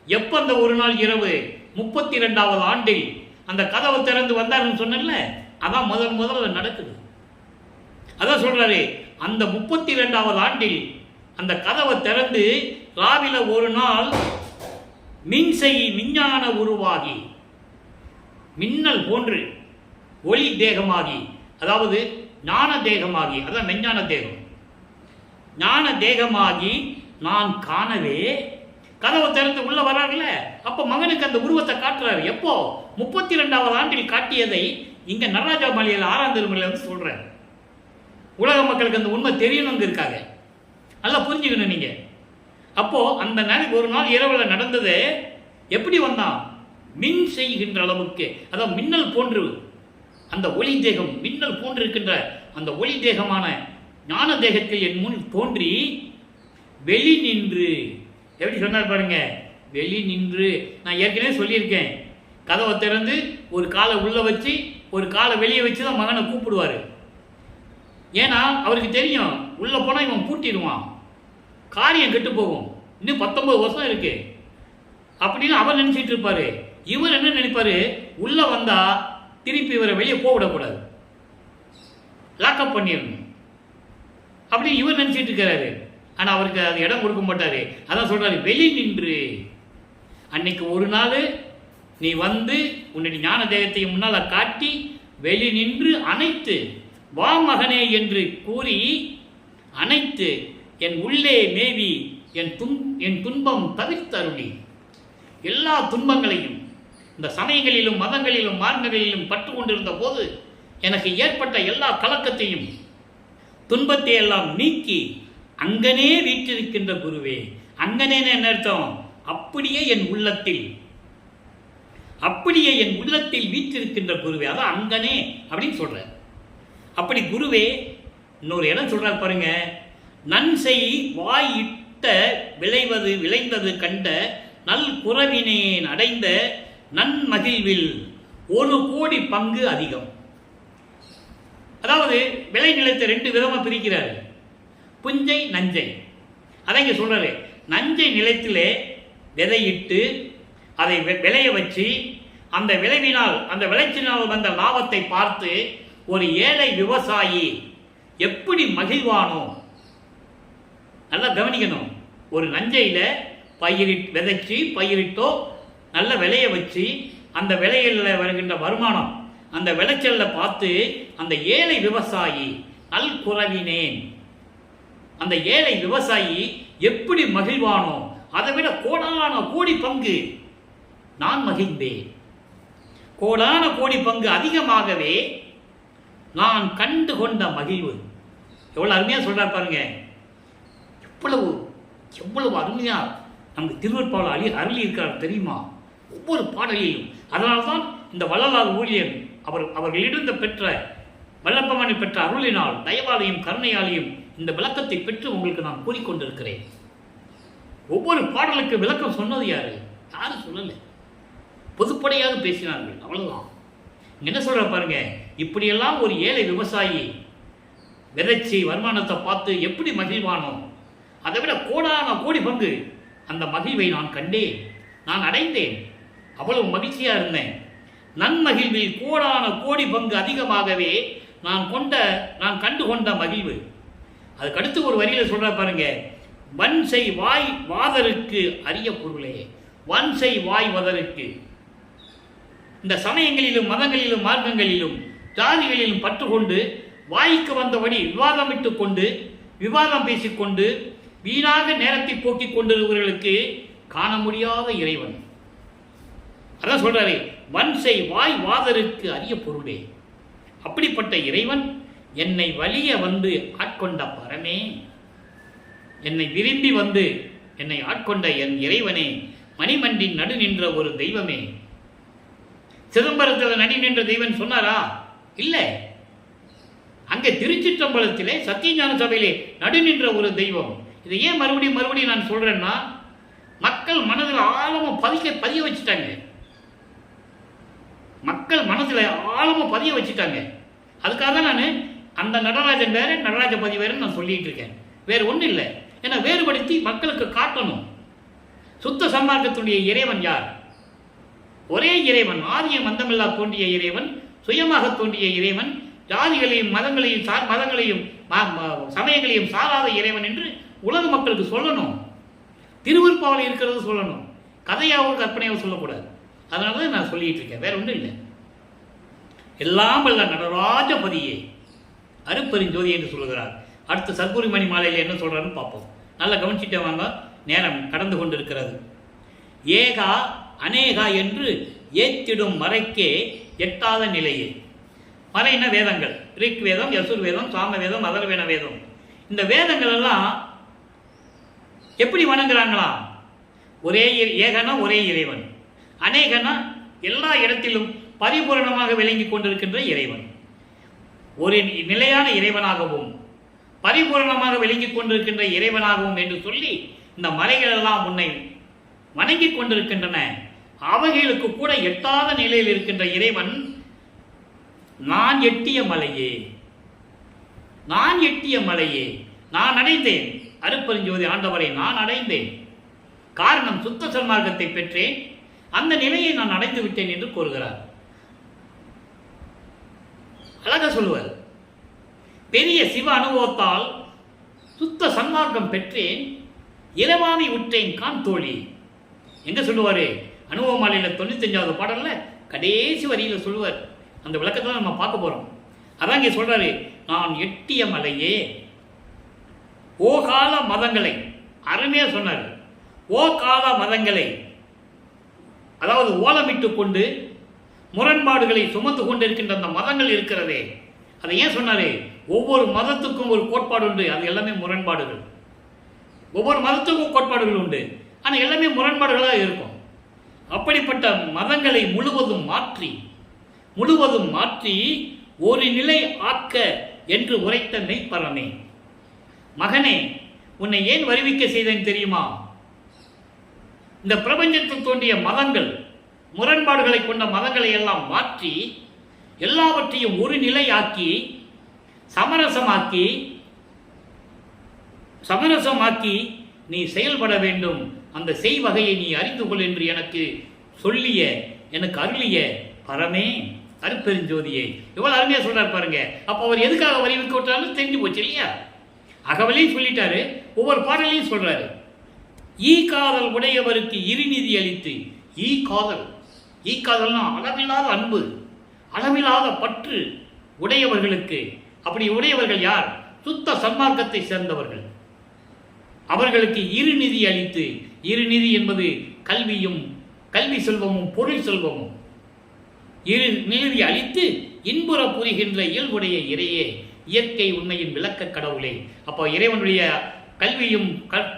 எப்ப அந்த ஒரு நாள் இரவு 32வது ஆண்டில் அந்த கதவை திறந்து வந்தாருன்னு சொன்னல, அதான் முதல்ல நடக்குது. அதான் சொல்றாரு, அந்த 32வது ஆண்டில் அந்த கதவை திறந்து ராவில ஒரு நாள் மின்செய் விஞ்ஞான உருவாகி, மின்னல் போன்று ஒளி தேகமாகி, அதாவது ஞான தேகமாகி, அதான் மெஞ்ஞான தேகம், ஞான தேகமாகி நான் காணவே கதவை திறந்து உள்ள வர்றாருல, அப்ப மகனுக்கு அந்த உருவத்தை காட்டுறாரு. எப்போ? 32வது ஆண்டில் காட்டியதை இங்க நடராஜா மலையில் 6ஆம் திருமுறையில வந்து சொல்றாரு. உலக மக்களுக்கு அந்த உண்மை தெரியணுங்க இருக்காங்க, நல்லா புரிஞ்சுக்கணும் நீங்க. அப்போ அந்த நாள் ஒரு நாள் இரவுல நடந்தது. எப்படி வந்தான்? மின் செய்கின்ற அளவுக்கு, அதாவது மின்னல் போன்று அந்த ஒளி தேகம், மின்னல் போன்று இருக்கின்ற அந்த ஒளி தேகமான ஞான தேகத்தில் என் முன் தோன்றி வெளி நின்று, எப்படி சொன்னார் பாருங்க, வெளி நின்று. நான் ஏற்கனவே சொல்லியிருக்கேன், கதவை திறந்து ஒரு காலை உள்ள வச்சு ஒரு காலை வெளியே வச்சு தான் மகனை கூப்பிடுவார். ஏன்னா அவருக்கு தெரியும், உள்ள போனால் இவன் பூட்டிடுவான், காரியம் கெட்டு போகும், இன்னும் 19 வருஷம் இருக்கு அப்படின்னு அவர் நினைச்சிட்டு இருப்பாரு. இவர் என்ன நினைப்பாரு, உள்ள வந்தா திருப்பி இவரை வெளியே போகவிடக்கூடாது, லாக்அப் பண்ணிடணும் அப்படி இவர் நினைச்சிட்டு இருக்கிறாரு. ஆனா அவருக்கு அது இடம் கொடுக்க மாட்டாரு. அதான் சொல்றாரு, வெளி நின்று. அன்னைக்கு ஒரு நாள் நீ வந்து உன்னுடைய ஞான தேகத்தை முன்னால காட்டி வெளி நின்று அணைத்து, வா மகனே என்று கூறி அனைத்து என் உள்ளே மேவி என் துன்பம் தவிர்த்தருளி, எல்லா துன்பங்களையும் இந்த சமயங்களிலும் மதங்களிலும் மார்க்கங்களிலும் பற்று கொண்டிருந்த போது எனக்கு ஏற்பட்ட எல்லா கலக்கத்தையும் துன்பத்தை எல்லாம் நீக்கி அங்கனே வீற்றிருக்கின்ற குருவே. அங்கனே என்ன அர்த்தம்? அப்படியே என் உள்ளத்தில் வீற்றிருக்கின்ற குருவே. அதான் அங்கனே அப்படின்னு சொல்ற. அப்படி குருவே இன்னொரு இடம் சொல்றார் பாருங்க, நன்செய் வாய் இட்ட விளைந்தது கண்ட நல் குறவினேன் அடைந்த நன்மகிழ்வில் 1 கோடி பங்கு அதிகம். அதாவது விளை நிலத்தை 2 விதமா பிரிக்கிறாரு, புஞ்சை நஞ்சை. அதை இங்க சொல்றாரு, நஞ்சை நிலத்திலே விதையிட்டு அதை விளைய வச்சு அந்த விளைவினால் அந்த விளைச்சினால் வந்த லாபத்தை பார்த்து ஒரு ஏழை விவசாயி எப்படி மகிழ்வானோ. நல்லா கவனிக்கணும், ஒரு நஞ்சையில விதைச்சி பயிரிட்டோ நல்ல விளைய வச்சு அந்த விளையில வருகின்ற வருமானம், அந்த விளைச்சல்ல பார்த்து அந்த ஏழை விவசாயி நல் குறவினேன், அந்த ஏழை விவசாயி எப்படி மகிழ்வானோ அதை விட கோடான கோடி பங்கு நான் மகிழ்ந்தேன். கோடான கோடி பங்கு அதிகமாகவே நான் கண்டு கொண்ட மகிழ்வு. எவ்வளவு அருமையா சொல்றார் பாருங்க, எவ்வளவு அருமையா நமக்கு திருவருட்பாவில் அருளி இருக்கிறார் தெரியுமா, ஒவ்வொரு பாடலிலும். அதனால்தான் இந்த வள்ளலார் ஊழியர் அவர்களிடம் பெற்ற வல்லப்பமணி பெற்ற அருளினால் தயவாலையும் கருணையாலையும் இந்த விளக்கத்தை பெற்று உங்களுக்கு நான் கூறிக்கொண்டிருக்கிறேன். ஒவ்வொரு பாடலுக்கு விளக்கம் சொன்னது யாரு? யாரும் சொல்லலை, பொதுப்படையாக பேசினார்கள், அவ்வளவுதான். என்ன சொல்ற பாருங்க, இப்படியெல்லாம் ஒரு ஏழை விவசாயி விதைச்சி வருமானத்தை பார்த்து எப்படி மகிழ்வானோ அதை விட கோடான கோடி பங்கு அந்த மகிழ்வை நான் கண்டேன், நான் அடைந்தேன், அவ்வளவு மகிழ்ச்சியா இருந்தேன். நன்மகிழ்வில் கோடான கோடி பங்கு அதிகமாகவே நான் கண்டு கொண்ட மகிழ்வு. அதுக்கடுத்து ஒரு வரியில சொல்ற பாருங்க, வன்செய் வாய் வாதருக்கு அரிய பொருளே. வன்செய் வாய் வதருக்கு, இந்த சமயங்களிலும் மதங்களிலும் மார்க்கங்களிலும் ஜாதிகளிலும் பற்றுக்கொண்டு வாய்க்கு வந்தபடி விவாதமிட்டு கொண்டு விவாதம் பேசிக்கொண்டு வீணாக நேரத்தை போக்கிக் கொண்டிருப்பவர்களுக்கு காண முடியாத இறைவன். அதான் சொல்றாரு, வன்செய் வாய் வாதருக்கு அரிய பொருளே. அப்படிப்பட்ட இறைவன் என்னை வலிய வந்து ஆட்கொண்ட பரமே, என்னை விரும்பி வந்து என்னை ஆட்கொண்ட என் இறைவனே, மணிமண்டின் நடு நின்ற ஒரு தெய்வமே. சிதம்பரத்தில் நடி நின்ற தெய்வன் சொன்னாரா? இல்லை. அங்கே திருச்சிற்றம்பலத்திலே சத்தியஞான சபையிலே நடு நின்ற ஒரு தெய்வம். இதை ஏன் மறுபடியும் நான் சொல்றேன்னா, மக்கள் மனதில் ஆழமா பதிய வச்சுட்டாங்க. மக்கள் மனதில் ஆழமா பதிய வச்சுட்டாங்க. அதுக்காக தான் நான் அந்த நடராஜன் வேறு நடராஜபதி வேறுன்னு நான் சொல்லிட்டு இருக்கேன். வேறு ஒன்றும் இல்லை. ஏன்னா வேறுபடுத்தி மக்களுக்கு காட்டணும். சுத்த சன்மார்க்கத்துடைய இறைவன் யார்? ஒரே இறைவன், ஆதியம் அந்தமில்லா தோன்றிய இறைவன், சுயமாக தோன்றிய இறைவன், ஜாதிகளையும் மதங்களையும் சமயங்களையும் சாராத இறைவன் என்று உலக மக்களுக்கு சொல்லணும். திருவருப்பாவில் இருக்கிறது சொல்லணும். கதையாவோ கற்பனையாவோ சொல்லக்கூடாது. அதனால தான் நான் சொல்லிட்டு இருக்கேன். வேற ஒன்றும் இல்லை. எல்லாம் வல்ல நடராஜபதியே அருப்பெருஞ்சோதி என்று சொல்லுகிறார். அடுத்து சர்க்குருமணி மாலையில் என்ன சொல்றாருன்னு பார்ப்போம். நல்லா கவனிச்சுட்டே வாங்க, நேரம் கடந்து கொண்டிருக்கிறது. ஏகா அநேகா என்று ஏத்திடும் மறைக்கே எட்டாத நிலையே. மறைன வேதங்கள், ரிக் வேதம், யசுர் வேதம், சாம வேதம், அதர்வேண வேதம். இந்த வேதங்கள் எல்லாம் எப்படி வணங்குறாங்களா? ஒரே ஏகனா ஒரே இறைவன், அநேகனா எல்லா இடத்திலும் பரிபூரணமாக விளங்கி கொண்டிருக்கின்ற இறைவன், ஒரு நிலையான இறைவனாகவும் பரிபூரணமாக விளங்கி கொண்டிருக்கின்ற இறைவனாகவும் என்று சொல்லி இந்த மலைகள் எல்லாம் உன்னை வணங்கி கொண்டிருக்கின்றன. அவைகளுக்கு கூட எட்டாத நிலையில் இருக்கின்ற இறைவன் நான் எட்டிய மலையே, நான் எட்டிய மலையே, நான் அடைந்தேன். அருப்பெருஞ்சோதி ஆண்டவரை நான் அடைந்தேன். காரணம் சுத்த சன்மார்க்கத்தை பெற்றேன், அந்த நிலையை நான் அடைந்து விட்டேன் என்று கூறுகிறார். அழக சொல்லுவார். பெரிய சிவ அனுபவத்தால் சுத்த சன்மார்க்கம் பெற்றேன், இரவாமை உற்றேன் கான் தோழி. எங்க சொல்லுவாரு? அனுபவ மாலையில் 95வது பாடல்ல கடைசி வரியில சொல்லுவார். அந்த விளக்கத்தை நம்ம பார்க்க போறோம். அதான் இங்கே சொல்றாரு, நான் எட்டிய மலையே. ஓகால மதங்களை அருமையா சொன்னார். ஓகால மதங்களை, அதாவது ஓலமிட்டு கொண்டு முரண்பாடுகளை சுமந்து கொண்டிருக்கின்ற அந்த மதங்கள் இருக்கிறதே, அதை ஏன் சொன்னாரு? ஒவ்வொரு மதத்துக்கும் ஒரு கோட்பாடு உண்டு, அது எல்லாமே முரண்பாடுகள். ஒவ்வொரு மதத்துக்கும் கோட்பாடுகள் உண்டு, ஆனால் எல்லாமே முரண்பாடுகளாக இருக்கும். அப்படிப்பட்ட மதங்களை முழுவதும் மாற்றி ஒரு நிலை ஆக்க என்று உரைத்த மெய்ப்பரமே. மகனே, உன்னை ஏன் வருவிக்க செய்தேன் தெரியுமா? இந்த பிரபஞ்சத்தில் தோன்றிய மதங்கள், முரண்பாடுகளை கொண்ட மதங்களை எல்லாம் மாற்றி எல்லாவற்றையும் ஒரு நிலையாக்கி சமரசமாக்கி நீ செயல்பட வேண்டும். அந்த செய்வகையை நீ அறிந்து கொள் என்று எனக்கு சொல்லிய, எனக்கு அருளிய பரமே அருப்பெருஞ்சோதியை. எவ்வளவு அருமையா சொல்றாரு பாருங்க. அப்போ அவர் எதுக்காக வரிவிக்க விட்டாலும் தெரிஞ்சு போச்சு இல்லையா? அகவலையும் சொல்லிட்டாரு, ஒவ்வொரு பாடலையும் சொல்றாரு. ஈ காதல் உடையவருக்கு இருநிதி அளித்து, ஈ காதல்னா அளவில்லாத அன்பு, அளவில்லாத பற்று உடையவர்களுக்கு. அப்படி உடையவர்கள் யார்? சுத்த சன்மார்க்கத்தை சேர்ந்தவர்கள். அவர்களுக்கு இருநிதி அளித்து, இருநிதி என்பது கல்வி செல்வமும் பொருள் செல்வமும். இரு நிதி அளித்து இன்புற புரிகின்ற இயல்புடைய இறையே, இயற்கை உண்மையின் விளக்க கடவுளே. அப்போ இறைவனுடைய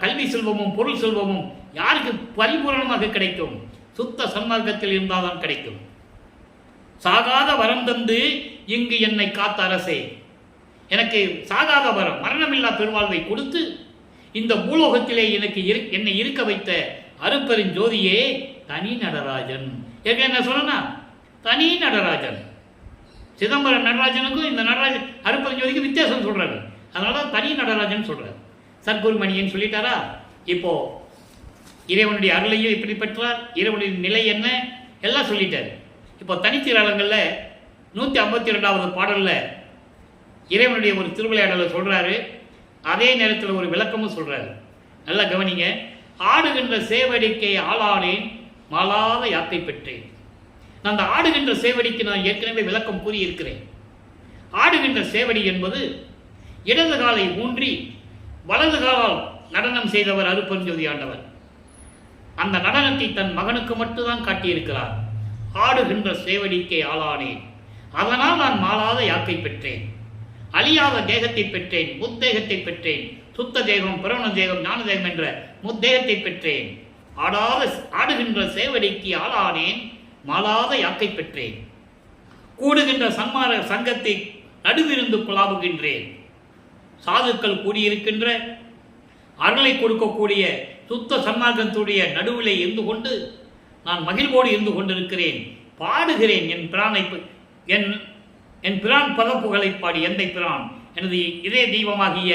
கல்வி செல்வமும் பொருள் செல்வமும் யாருக்கு பரிபூரணமாக கிடைக்கும்? சுத்த சன்மார்க்கத்தில் இருந்தால்தான் கிடைக்கும். சாகாத வரம் தந்து இங்கு என்னை காத்த அரசே, எனக்கு சாகாத வரம், மரணமில்லா பெருவாழ்வை கொடுத்து இந்த பூலோகத்திலே என்னை இருக்க வைத்த அருப்பெருஞ்சோதியே தனி நடராஜன். என்ன சொல்லனா? தனி நடராஜன். சிதம்பரம் நடராஜனுக்கும் இந்த நடராஜன் அருப்பெருஞ்சோதிக்கு வித்தியாசம் சொல்றாரு. அதனால தனி நடராஜன் சொல்றாரு. சர்க்குருமணியன் சொல்லிட்டாரா? இப்போ இறைவனுடைய அருளையும் எப்படி பெற்றார், இறைவனுடைய நிலை என்ன எல்லாம் சொல்லிட்டாரு. இப்போ தனித்திராளங்களில் 152வது பாடலில் இறைவனுடைய ஒரு திருவிளையாடலை சொல்றாரு. அதே நேரத்தில் ஒரு விளக்கமும் சொல்றாரு. நல்லா கவனிங்க. ஆடுகின்ற சேவடிக்கை ஆளானேன், மாளாத யாக்கை பெற்றேன். நான் அந்த ஆடுகின்ற சேவடிக்கு நான் ஏற்கனவே விளக்கம் கூறியிருக்கிறேன். ஆடுகின்ற சேவடி என்பது இடது காலை ஊன்றி வலது காலால் நடனம் செய்தவர் அருப்பெருஞ்சோதி ஆண்டவர். அந்த நடனத்தை தன் மகனுக்கு மட்டும்தான் காட்டியிருக்கிறார். ஆடுகின்ற சேவடிக்கை ஆளானேன், அதனால் நான் மாளாத யாக்கை பெற்றேன், அழியாத தேகத்தை பெற்றேன், முத்தேகத்தை பெற்றேன். சுத்த தேகம், பிரவண தேகம், ஞான தேகம் என்ற முத்தேகத்தை பெற்றேன். ஆடுகின்ற சேவடிக்கு ஆளானேன், மாளாத யாக்கை பெற்றேன். கூடுகின்ற சன்மார சங்கத்தை நடுவிருந்து குழாவுகின்றேன். சாதுக்கள் கூடியிருக்கின்ற அருளை கொடுக்கக்கூடிய சுத்த சன்மார்க்கத்துடைய நடுவிலே இருந்து கொண்டு நான் மகிழ்வோடு இருந்து கொண்டிருக்கிறேன். பாடுகிறேன், என் பிரானை, என் என் பிரான் பதப்புகளை பாடி எந்தை பிரான் எனது இதய தெய்வமாகிய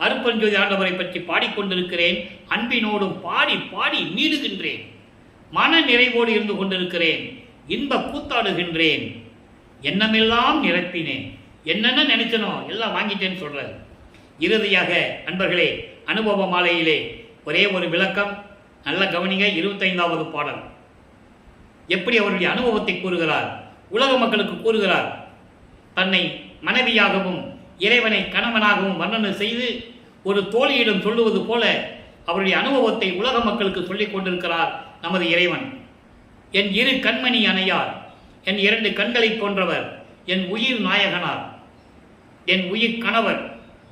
அருட்பெருஞ்சோதி ஆண்டவரை பற்றி பாடிக்கொண்டிருக்கிறேன். அன்பினோடும் பாடி பாடி நீடுகின்றேன். மன நிறைவோடு இருந்து கொண்டிருக்கிறேன். இன்ப கூத்தாடுகின்றேன். எண்ணமெல்லாம் நிரப்பினேன். என்னென்ன நினைச்சனோ எல்லாம் வாங்கிட்டேன்னு சொல்றாரு. இறுதியாக அன்பர்களே, அனுபவ மாலையிலே ஒரே ஒரு விளக்கம், நல்ல கவனிங்க. 25வது பாடல் எப்படி அவருடைய அனுபவத்தை கூறுகிறார், உலக மக்களுக்கு கூறுகிறார். தன்னை மனைவியாகவும் இறைவனை கணவனாகவும் வர்ணனை செய்து ஒரு தோழியிடம் சொல்லுவது போல அவருடைய அனுபவத்தை உலக மக்களுக்கு சொல்லிக் கொண்டிருக்கிறார் நமது இறைவன். என் இரு கண்மணி அணையார், என் 2 கண்களை போன்றவர், என் உயிர் நாயகனார், என் உயிர் கணவர்,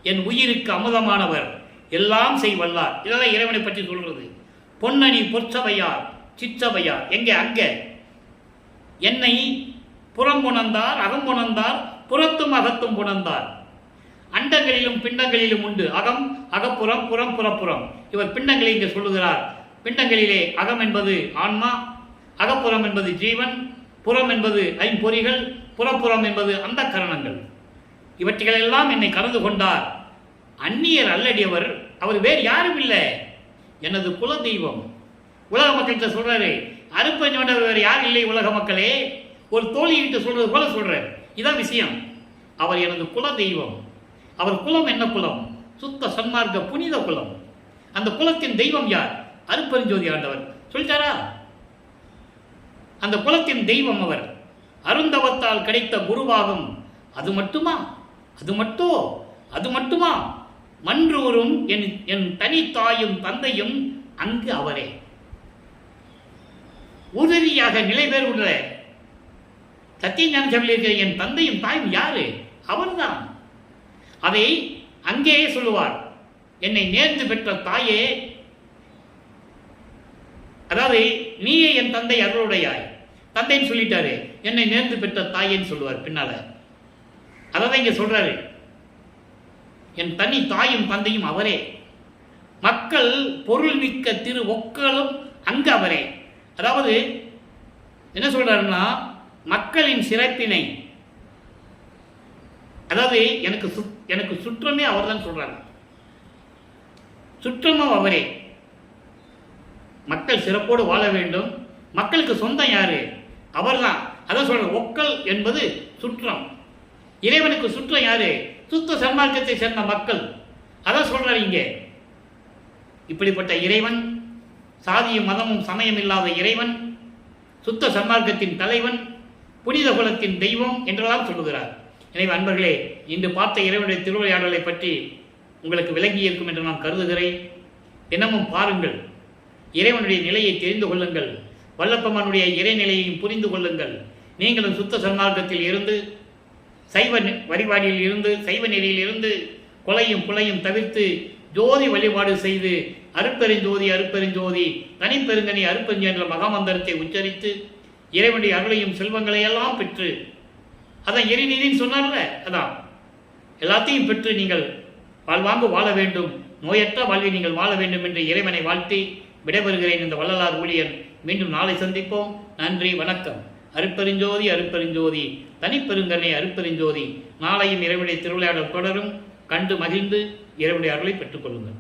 என் உயிருக்கு அமுதமானவர், எல்லாம் செய்வல்லார். இதெல்லாம் இறைவனை பற்றி சொல்றது. பொன்னணி பொற்சபையார் சிற்றபையார், எங்கே அங்க என்னை புறம் புணர்ந்தார், அகம் புணர்ந்தார், புறத்தும் அகத்தும் புணர்ந்தார். அண்டங்களிலும் பிண்டங்களிலும் உண்டு அகம், அகப்புறம், புறம், புறப்புறம். இவர் பிண்டங்களை இங்கே சொல்லுகிறார். பிண்டங்களிலே அகம் என்பது ஆன்மா, அகப்புறம் என்பது ஜீவன், புறம் என்பது ஐம்பொறிகள், புறப்புறம் என்பது அந்த கரணங்கள். இவற்றைகளெல்லாம் என்னை கலந்து கொண்டார். அந்நியர் அல்லடியவர், அவர் வேறு யாரும் இல்லை, எனது குல தெய்வம். உலக மக்கள்கிட்ட சொல்றாரு, அருட்பெருஞ்சோதி வேறு யாரும் இல்லை உலக மக்களே. ஒரு தோழிகிட்ட சொல்றது போல சொல்றாரு. இதான் விஷயம். அவர் எனது குல தெய்வம். அவர் குலம் என்ன குலம்? சுத்த சன்மார்க்க புனித குலம். அந்த குலத்தின் தெய்வம் யார்? அருட்பெருஞ்சோதி ஆண்டவர். சொல்லிட்டாரா? அந்த குலத்தின் தெய்வம் அவர். அருந்தவத்தால் கிடைத்த குருவாகும். அது மட்டுமா? அது மட்டுமா? மன்றூரும் என் தனித்தாயும் தந்தையும் அங்கு அவரே. உதவியாக நிலை பேர் உள்ள சத்தியஞான சபையில் என் தந்தையும் தாயும் யாரு? அவர்தான். அதை அங்கேயே சொல்லுவார். என்னை நேர்ந்து பெற்ற தாயே, அதாவது நீயே என் தந்தை அருளுடையாய். தந்தைன்னு சொல்லிட்டாரு, என்னை நேர்ந்து பெற்ற தாயேன்னு சொல்லுவார் பின்னால. அதான் இங்க சொல்றாரு, என் தனி தாயும் தந்தையும் அவரே. மக்கள் பொருள் மிக்க திரு ஒக்களும் அங்கு அவரே. அதாவது என்ன சொல்றாருன்னா, மக்களின் சிறப்பினை, அதாவது எனக்கு சுற்றமே அவர் தான் சொல்றாங்க. சுற்றமும் அவரே. மக்கள் சிறப்போடு வாழ வேண்டும். மக்களுக்கு சொந்தம் யாரு? அவர் தான். அதான் சொல்ற, ஒக்கல் என்பது சுற்றம். இறைவனுக்கு சுற்றம் யாரு? சுத்த சன்மார்க்கத்தை சேர்ந்த மக்கள். அதான் சொல்றாரு இங்கே. இப்படிப்பட்ட இறைவன், சாதியும் மதமும் சமயம் இல்லாத இறைவன், சுத்த சன்மார்க்கத்தின் தலைவன், புனித குலத்தின் தெய்வம் என்றெல்லாம் சொல்லுகிறார். எனவே அன்பர்களே, இன்று பார்த்த இறைவனுடைய திருவிளையாடலை பற்றி உங்களுக்கு விளங்கி இருக்கும் என்று நான் கருதுகிறேன். தினமும் பாருங்கள், இறைவனுடைய நிலையை தெரிந்து கொள்ளுங்கள், வல்லப்பம்மனுடைய இறைநிலையையும் புரிந்து கொள்ளுங்கள். நீங்களும் சுத்த சன்மார்க்கத்தில் இருந்து, சைவ வழிபாடில் இருந்து, சைவ நெறியில் இருந்து கொலையும் புலையும் தவிர்த்து ஜோதி வழிபாடு செய்து அருட்பெருஞ்சோதி அருட்பெருஞ்சோதி தனிப்பெருங்கனி அருட்பெருஞ்சோதி என்ற மகாமந்திரத்தை உச்சரித்து இறைவனுடைய அருளையும் செல்வங்களையெல்லாம் பெற்று, அதான் எரிநீதின்னு சொன்னார்ல, அதான் எல்லாத்தையும் பெற்று நீங்கள் வாழ்வாங்கு வாழ வேண்டும், நோயற்ற வாழ்வை நீங்கள் வாழ வேண்டும் என்று இறைவனை வாழ்த்தி விடைபெறுகிறேன். இந்த வள்ளலார் ஊழியன். மீண்டும் நாளை சந்திப்போம். நன்றி, வணக்கம். அருட்பெருஞ்சோதி அருட்பெருஞ்சோதி தனிப்பெருங்கனை அருட்பெருஞ்சோதி. நாளையும் இறைவனுடைய திருவிளையாடல் தொடரும். கண்டு மகிழ்ந்து இறைவனுடைய அருளை பெற்றுக் கொள்ளுங்கள்.